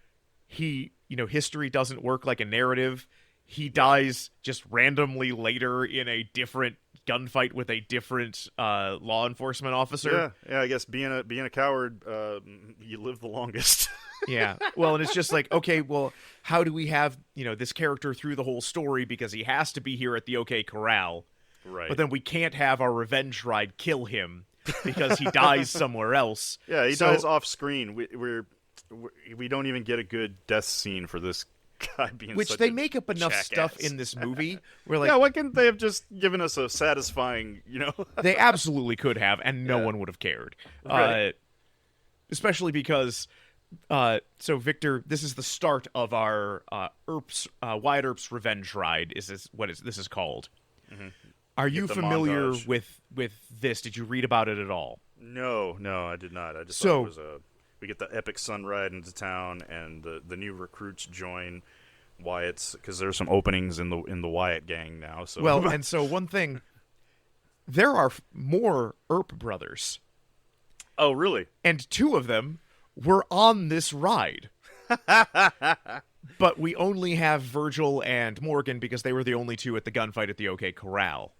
history doesn't work like a narrative. He dies just randomly later in a different gunfight with a different law enforcement officer. Yeah. I guess being a coward, you live the longest. Yeah. Well, and it's just like, okay, well, how do we have, this character through the whole story because he has to be here at the OK Corral. Right. But then we can't have our revenge ride kill him because he dies somewhere else. Yeah, he dies off screen. We don't even get a good death scene for this guy being which such they a make up enough jackass. Stuff in this movie where like, yeah, why couldn't they have just given us a satisfying, They absolutely could have, and no one would have cared. Right. Especially because so Victor, this is the start of our Wyatt Earp's revenge ride. This is called. Mm-hmm. Are you familiar with this? Did you read about it at all? No, I did not. I just thought it was we get the epic sun ride into town, and the new recruits join Wyatt's because there's some openings in the Wyatt gang now. So well, and so one thing, there are more Earp brothers. Oh, really? And two of them were on this ride. But we only have Virgil and Morgan because they were the only two at the gunfight at the OK Corral.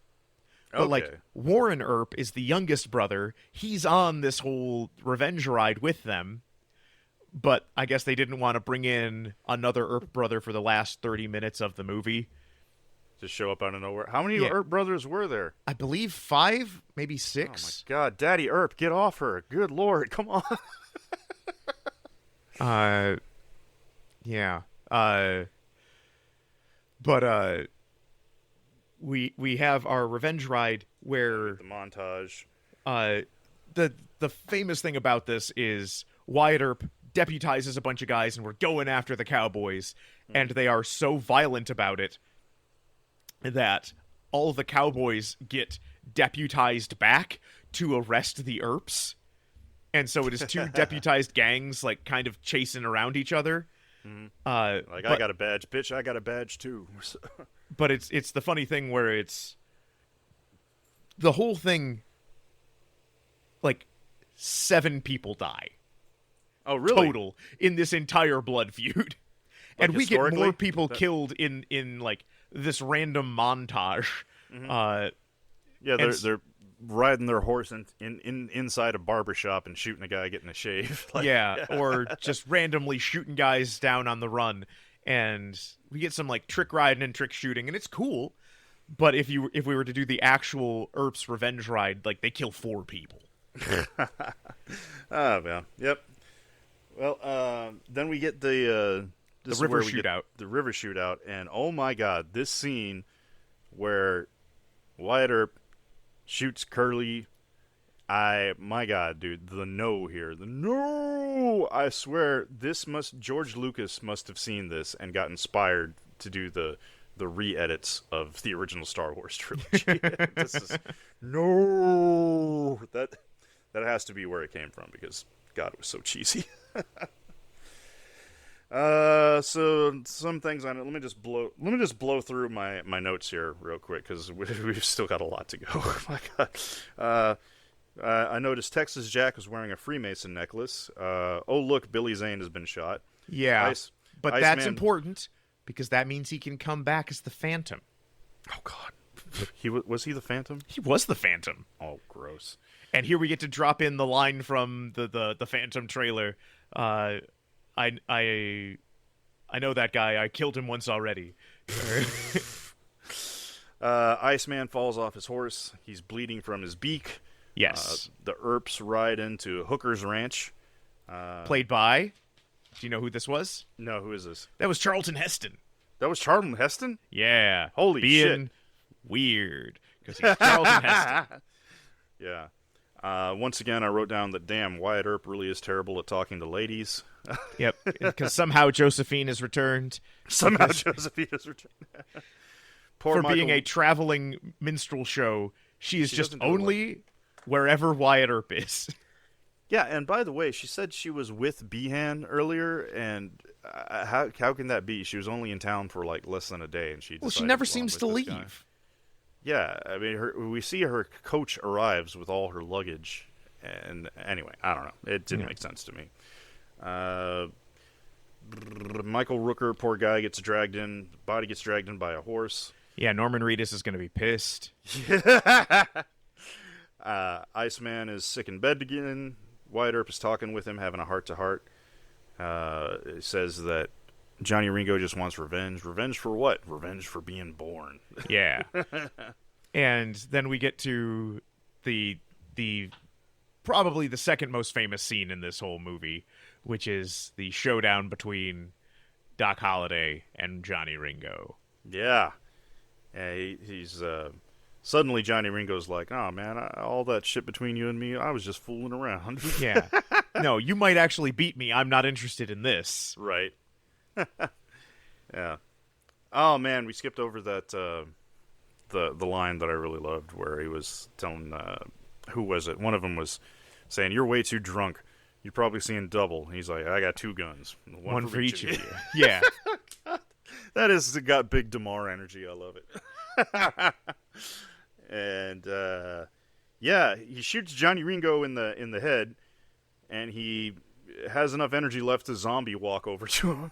But, like, Warren Earp is the youngest brother. He's on this whole revenge ride with them. But I guess they didn't want to bring in another Earp brother for the last 30 minutes of the movie. Just show up out of nowhere. How many Yeah. Earp brothers were there? I believe 5, maybe Oh my 6. God, Daddy Earp, get off her! Good Lord, come on! Yeah. But we have our revenge ride where The montage. the famous thing about this is Wyatt Earp deputizes a bunch of guys and we're going after the cowboys, and they are so violent about it that all the cowboys get deputized back to arrest the Earps. And so it is two deputized gangs, like, kind of chasing around each other. I got a badge, bitch. I got a badge too. But it's the funny thing where it's the whole thing, like, 7 people die Oh, really? total in this entire blood feud. And we get more people killed in like this random montage. Yeah, they're riding their horse inside a barbershop and shooting a guy getting a shave. Or just randomly shooting guys down on the run. And we get some, like, trick riding and trick shooting, and it's cool. But if we were to do the actual Earp's revenge ride, like, they kill 4 people. Oh, man. Yep. Well, then we get the river shootout. The river shootout, and oh my God, this scene where Wyatt Earp shoots Curly. My God, dude, the no! I swear, George Lucas must have seen this and got inspired to do the re-edits of the original Star Wars trilogy. This is no. That has to be where it came from, because God, it was so cheesy. So some things on it. Let me just blow through my notes here real quick, because we've still got a lot to go. Oh my God. I noticed Texas Jack was wearing a Freemason necklace. Oh look, Billy Zane has been shot. Yeah, but that's Iceman... important because that means he can come back as the Phantom. Oh God, was he the Phantom? He was the Phantom. Oh, gross. And here we get to drop in the line from the Phantom trailer. I know that guy. I killed him once already. Iceman falls off his horse. He's bleeding from his beak. Yes. The Earps ride into Hooker's ranch. Played by... Do you know who this was? No, who is this? That was Charlton Heston. That was Charlton Heston? Yeah. Holy Being shit. weird. Because he's Charlton Heston. Yeah. Once again, I wrote down that, damn, Wyatt Earp really is terrible at talking to ladies. Yep. Because somehow Josephine has returned. Josephine has returned. For being a traveling minstrel show, she is just only wherever Wyatt Earp is. Yeah, and by the way, she said she was with Behan earlier, and how can that be? She was only in town for like less than a day, and she never seems to leave. Guy. Yeah, I mean, we see her coach arrives with all her luggage, and anyway, I don't know. It didn't make sense to me. Michael Rooker, poor guy, gets dragged in. Body gets dragged in by a horse. Yeah, Norman Reedus is going to be pissed. Iceman is sick in bed again. Wyatt Earp is talking with him, having a heart-to-heart. It says that Johnny Ringo just wants revenge. Revenge for what? Revenge for being born. Yeah. And then we get to the probably the second most famous scene in this whole movie, which is the showdown between Doc Holliday and Johnny Ringo. Yeah. He's suddenly Johnny Ringo's like, oh man, all that shit between you and me, I was just fooling around. Yeah. No, you might actually beat me. I'm not interested in this. Right. Yeah. Oh man, we skipped over that the line that I really loved, where he was telling who was it? One of them was saying, "You're way too drunk. You're probably seeing double." He's like, "I got 2 guns, one for each of you." Yeah. That has got big DeMar energy. I love it. And yeah, he shoots Johnny Ringo in the head, and he has enough energy left to zombie walk over to him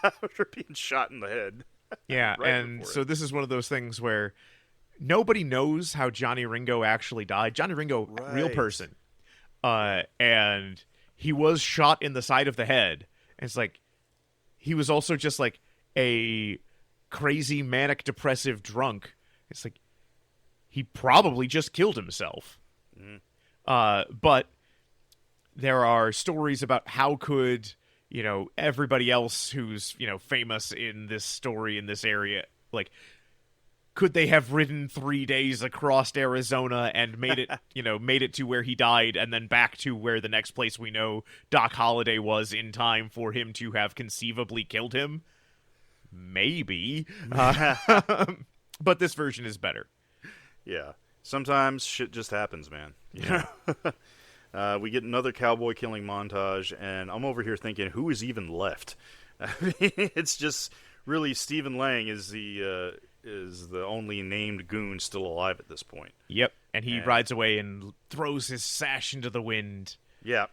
after being shot in the head. Yeah, Right and so this is one of those things where nobody knows how Johnny Ringo actually died. Johnny Ringo, real person. And he was shot in the side of the head. And it's like, he was also just like a crazy manic depressive drunk. It's like he probably just killed himself. But there are stories about how could, everybody else who's, famous in this story in this area, like, could they have ridden 3 days across Arizona and made it, made it to where he died and then back to where the next place we know Doc Holliday was in time for him to have conceivably killed him? Maybe. But this version is better. Yeah. Sometimes shit just happens, man. We get another cowboy killing montage, and I'm over here thinking, who is even left? I mean, it's just really Stephen Lang is the only named goon still alive at this point. Yep, and he rides away and throws his sash into the wind. Yeah,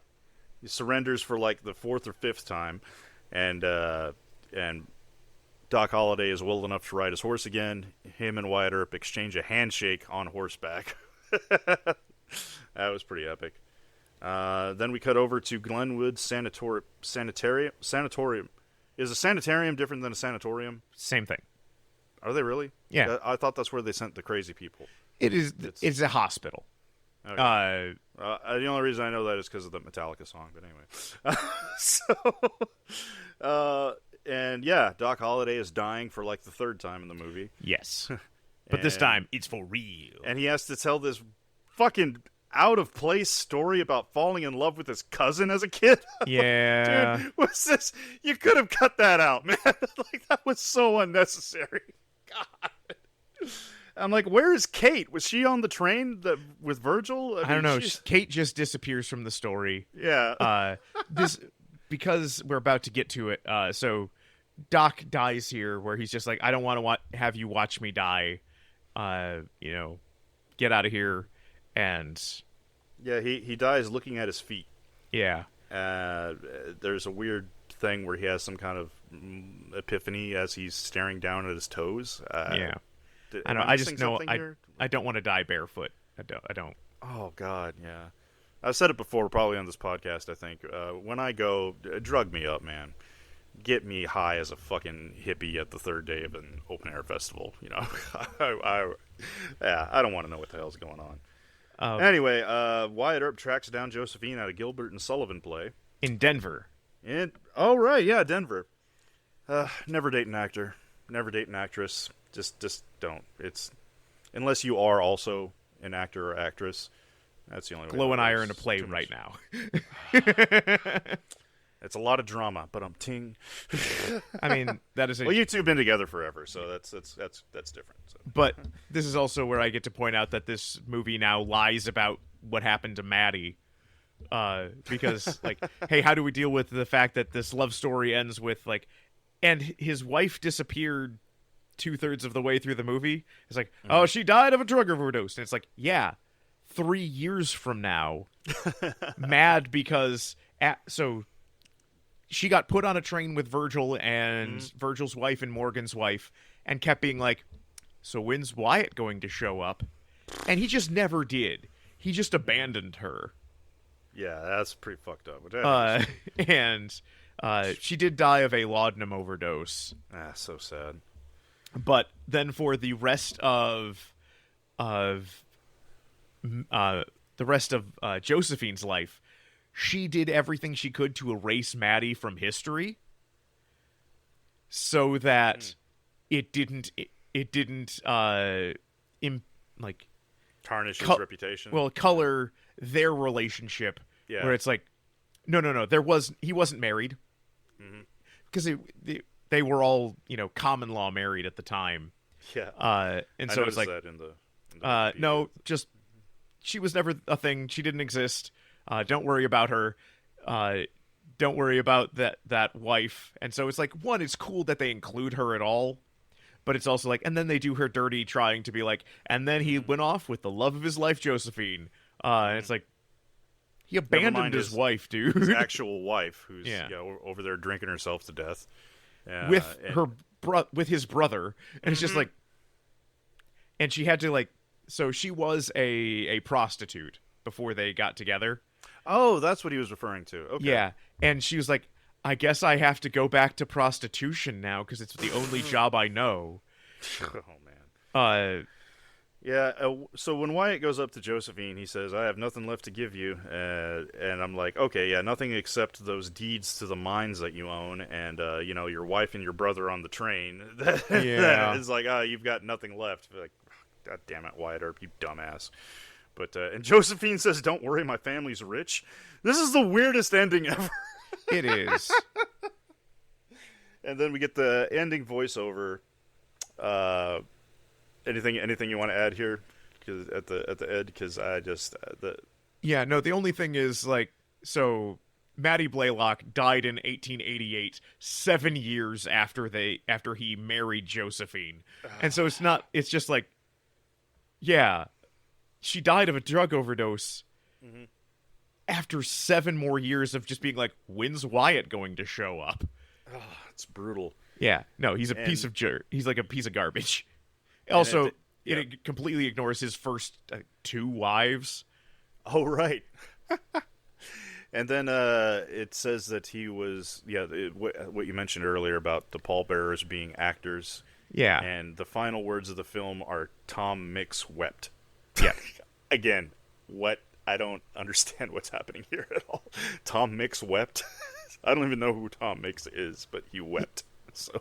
he surrenders for like the 4th or 5th time, and Doc Holliday is well enough to ride his horse again. Him and Wyatt Earp exchange a handshake on horseback. That was pretty epic. Then we cut over to Glenwood Sanatorium. Is a sanitarium different than a sanatorium? Same thing. Are they really? Yeah. I thought that's where they sent the crazy people. It is. It's a hospital. Okay. The only reason I know that is because of the Metallica song. But anyway. And yeah, Doc Holliday is dying for like the 3rd time in the movie. Yes. But this time, it's for real. And he has to tell this fucking out-of-place story about falling in love with his cousin as a kid. Yeah. Dude, what's this? You could have cut that out, man. Like, that was so unnecessary. God. I'm like, where is Kate? Was she on the train with Virgil? I don't know. Kate just disappears from the story. Yeah. Because we're about to get to it. So Doc dies here, where he's just like, I don't want to have you watch me die. Get out of here. And yeah, he dies looking at his feet. Yeah. There's a weird thing where he has some kind of epiphany as he's staring down at his toes. Yeah. I know. I just know I don't want to die barefoot. I don't. Oh God, yeah. I've said it before, probably on this podcast. I think when I go, drug me up, man. Get me high as a fucking hippie at the 3rd day of an open air festival. I don't want to know what the hell's going on. Anyway, Wyatt Earp tracks down Josephine at a Gilbert and Sullivan play in Denver. Denver. Never date an actor. Never date an actress. Just don't. It's unless you are also an actor or actress. That's the only way. Glow and I are in a play right now. It's a lot of drama, but I'm ting. I mean, that is. Well, you two have been together forever, so that's different. So. But this is also where I get to point out that this movie now lies about what happened to Maddie. Because, like, hey, how do we deal with the fact that this love story ends with, like, and his wife disappeared 2/3 of the way through the movie? It's like, oh, she died of a drug overdose. And it's like, yeah, 3 years from now, mad because, so she got put on a train with Virgil and Virgil's wife and Morgan's wife and kept being like, so when's Wyatt going to show up? And he just never did. He just abandoned her. Yeah, that's pretty fucked up. And she did die of a laudanum overdose. So sad. But then for the rest of Josephine's life, she did everything she could to erase Maddie from history, so that it didn't tarnish his reputation. Well, color their relationship. Yeah. Where it's like, no, he wasn't married, because they were all common law married at the time. Yeah. And so it's like that in the no, just she was never a thing. She didn't exist. Don't worry about her. Don't worry about that wife. And so it's like, one, it's cool that they include her at all, but it's also like, and then they do her dirty, trying to be like, and then he went off with the love of his life, Josephine. And it's like, he abandoned his wife, dude. His actual wife, who's over there drinking herself to death with his brother, and it's just like, and she had to like, so she was a prostitute before they got together. Oh, that's what he was referring to. Okay. Yeah, and she was like, I guess I have to go back to prostitution now because it's the only job I know. Oh man. Yeah, so when Wyatt goes up to Josephine, he says, "I have nothing left to give you," and I'm like, "Okay, yeah, nothing except those deeds to the mines that you own, and your wife and your brother on the train." Yeah. It's like, you've got nothing left. Like, God damn it, Wyatt Earp, you dumbass. But and Josephine says, "Don't worry, my family's rich." This is the weirdest ending ever. It is. And then we get the ending voiceover. Anything you want to add here? Because at the end, because I just Yeah, no, the only thing is, like, so Matty Blaylock died in 1888, 7 years after he married Josephine. And so it's just like, yeah, she died of a drug overdose after 7 more years of just being like, when's Wyatt going to show up? it's brutal. Yeah, no, he's a piece of he's like a piece of garbage. Also, it completely ignores his first 2 wives. Oh, right. And then it says that he was, what you mentioned earlier about the pallbearers being actors. Yeah. And the final words of the film are, "Tom Mix wept." Yeah. Again, what? I don't understand what's happening here at all. Tom Mix wept? I don't even know who Tom Mix is, but he wept. So...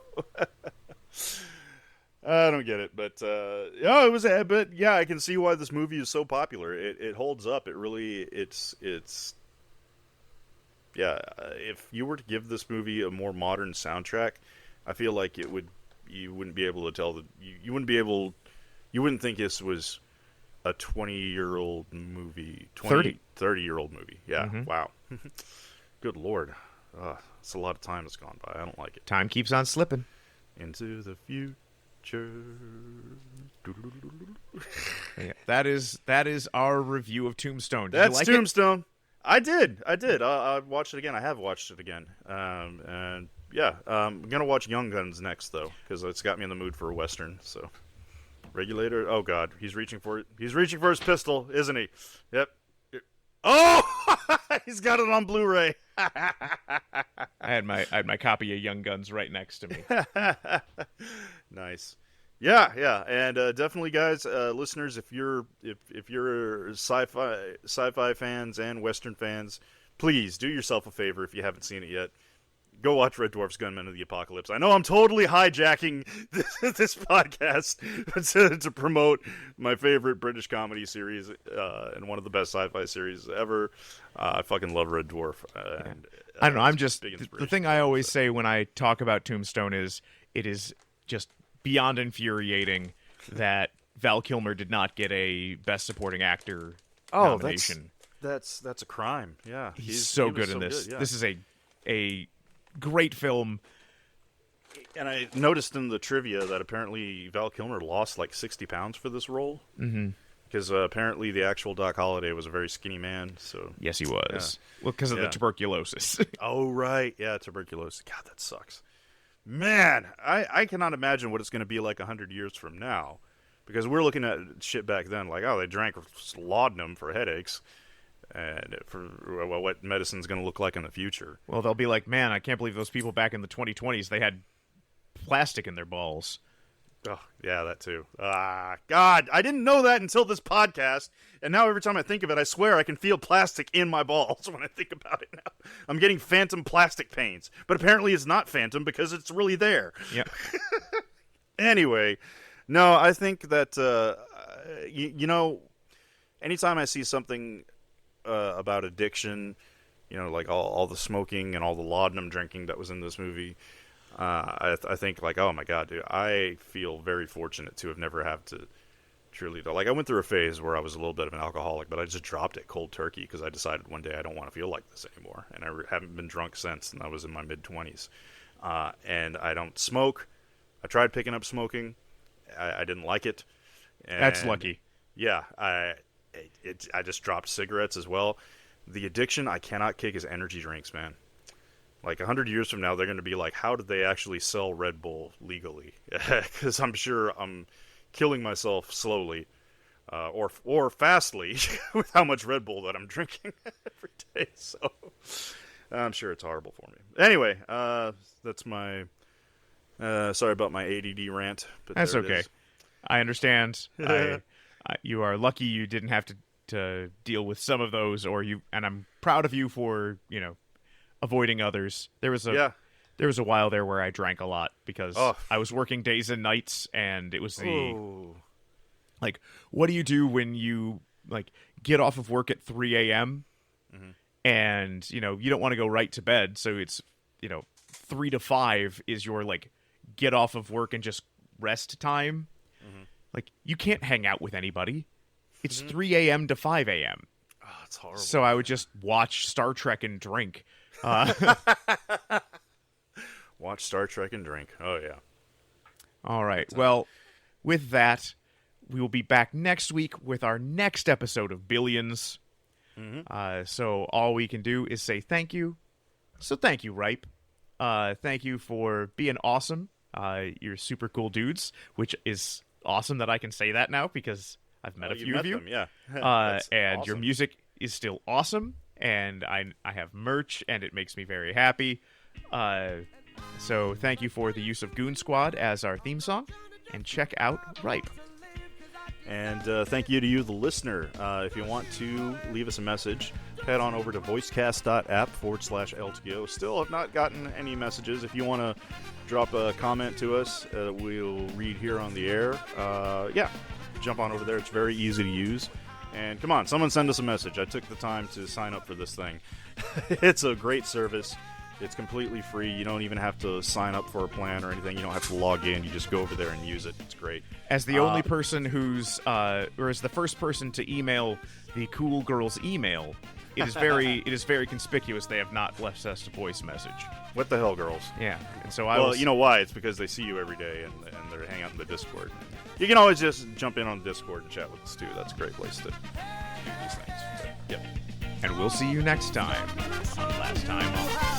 I don't get it, but it was. But yeah, I can see why this movie is so popular. It holds up. It really, it's. Yeah, if you were to give this movie a more modern soundtrack, I feel like it would. You wouldn't be able to tell that. You wouldn't be able. You wouldn't think this was a 20-year-old movie. 30-year-old movie. Yeah. Mm-hmm. Wow. Good Lord. It's a lot of time that's gone by. I don't like it. Time keeps on slipping. Into the future. Yeah, that is our review of Tombstone. That's like Tombstone. I did. I watched it again. I have watched it again. And yeah, I'm gonna watch Young Guns next though, because it's got me in the mood for a western. So, Regulator. Oh God, he's reaching for it. He's reaching for his pistol, isn't he? Yep. Oh, he's got it on Blu-ray. I had my copy of Young Guns right next to me. Nice. Yeah, and definitely, guys, listeners, if you're sci-fi fans and Western fans, please do yourself a favor if you haven't seen it yet. Go watch Red Dwarf's Gunmen of the Apocalypse. I know I'm totally hijacking this podcast to promote my favorite British comedy series and one of the best sci-fi series ever. I fucking love Red Dwarf. And, I don't know. I'm just the thing I always say when I talk about Tombstone is it is just beyond infuriating that Val Kilmer did not get a Best Supporting Actor nomination. That's a crime. Yeah, he's so good in this. Good, yeah. This is a great film. And I noticed in the trivia that apparently Val Kilmer lost like 60 pounds for this role. Mm-hmm. Because apparently the actual Doc Holliday was a very skinny man. So yes, he was. Yeah. Well, because of the tuberculosis. Oh, right. Yeah, tuberculosis. God, that sucks. Man, I cannot imagine what it's going to be like 100 years from now. Because we're looking at shit back then like, oh, they drank laudanum for headaches. And for what medicine's going to look like in the future. Well, they'll be like, man, I can't believe those people back in the 2020s, they had plastic in their balls. Oh, yeah, that too. God, I didn't know that until this podcast. And now every time I think of it, I swear I can feel plastic in my balls when I think about it now. I'm getting phantom plastic pains. But apparently it's not phantom because it's really there. Yep. Anyway, no, I think that, anytime I see something about addiction, like all the smoking and all the laudanum drinking that was in this movie, I think like, oh my God, dude, I feel very fortunate to have never had to truly, like, I went through a phase where I was a little bit of an alcoholic, but I just dropped it cold turkey because I decided one day I don't want to feel like this anymore, and I haven't been drunk since, and I was in my mid-20s, and I don't smoke. I tried picking up smoking. I didn't like it. And that's lucky. Yeah, I just dropped cigarettes as well. The addiction I cannot kick is energy drinks, man. Like 100 years from now, they're going to be like, how did they actually sell Red Bull legally? Because I'm sure I'm killing myself slowly or fastly with how much Red Bull that I'm drinking every day. So, I'm sure it's horrible for me. Anyway, that's my. Sorry about my ADD rant. But That's there it okay. is. I understand. You are lucky you didn't have to deal with some of those, and I'm proud of you for avoiding others. There was a while there where I drank a lot because I was working days and nights, and it was like, what do you do when you get off of work at 3 a.m. and you don't want to go right to bed, so it's 3 to 5 is your get off of work and just rest time. You can't hang out with anybody. It's 3 a.m. to 5 a.m. Oh, it's horrible. So I would just watch Star Trek and drink. Watch Star Trek and drink. Oh, yeah. All right. Well, with that, we will be back next week with our next episode of Billions. So all we can do is say thank you. So thank you, Ripe. Thank you for being awesome. You're super cool dudes, which is awesome that I can say that now because I've met a few of you. Them, yeah. And awesome. Your music is still awesome, and I have merch, and it makes me very happy. So thank you for the use of Goon Squad as our theme song, and check out Ripe. And thank you to you, the listener. If you want to leave us a message, head on over to voicecast.app /LTO. Still have not gotten any messages. If you want to drop a comment to us, we'll read here on the air. Jump on over there. It's very easy to use. And come on, someone send us a message. I took the time to sign up for this thing. It's a great service. It's completely free. You don't even have to sign up for a plan or anything. You don't have to log in. You just go over there and use it. It's great. As the only person or as the first person to email the Cool Girls email, it is very conspicuous they have not left us a voice message. What the hell, girls? Yeah. And so you know why? It's because they see you every day and they hang out in the Discord. You can always just jump in on the Discord and chat with us too. That's a great place to do these things. Yep. And we'll see you next time on Last Time On.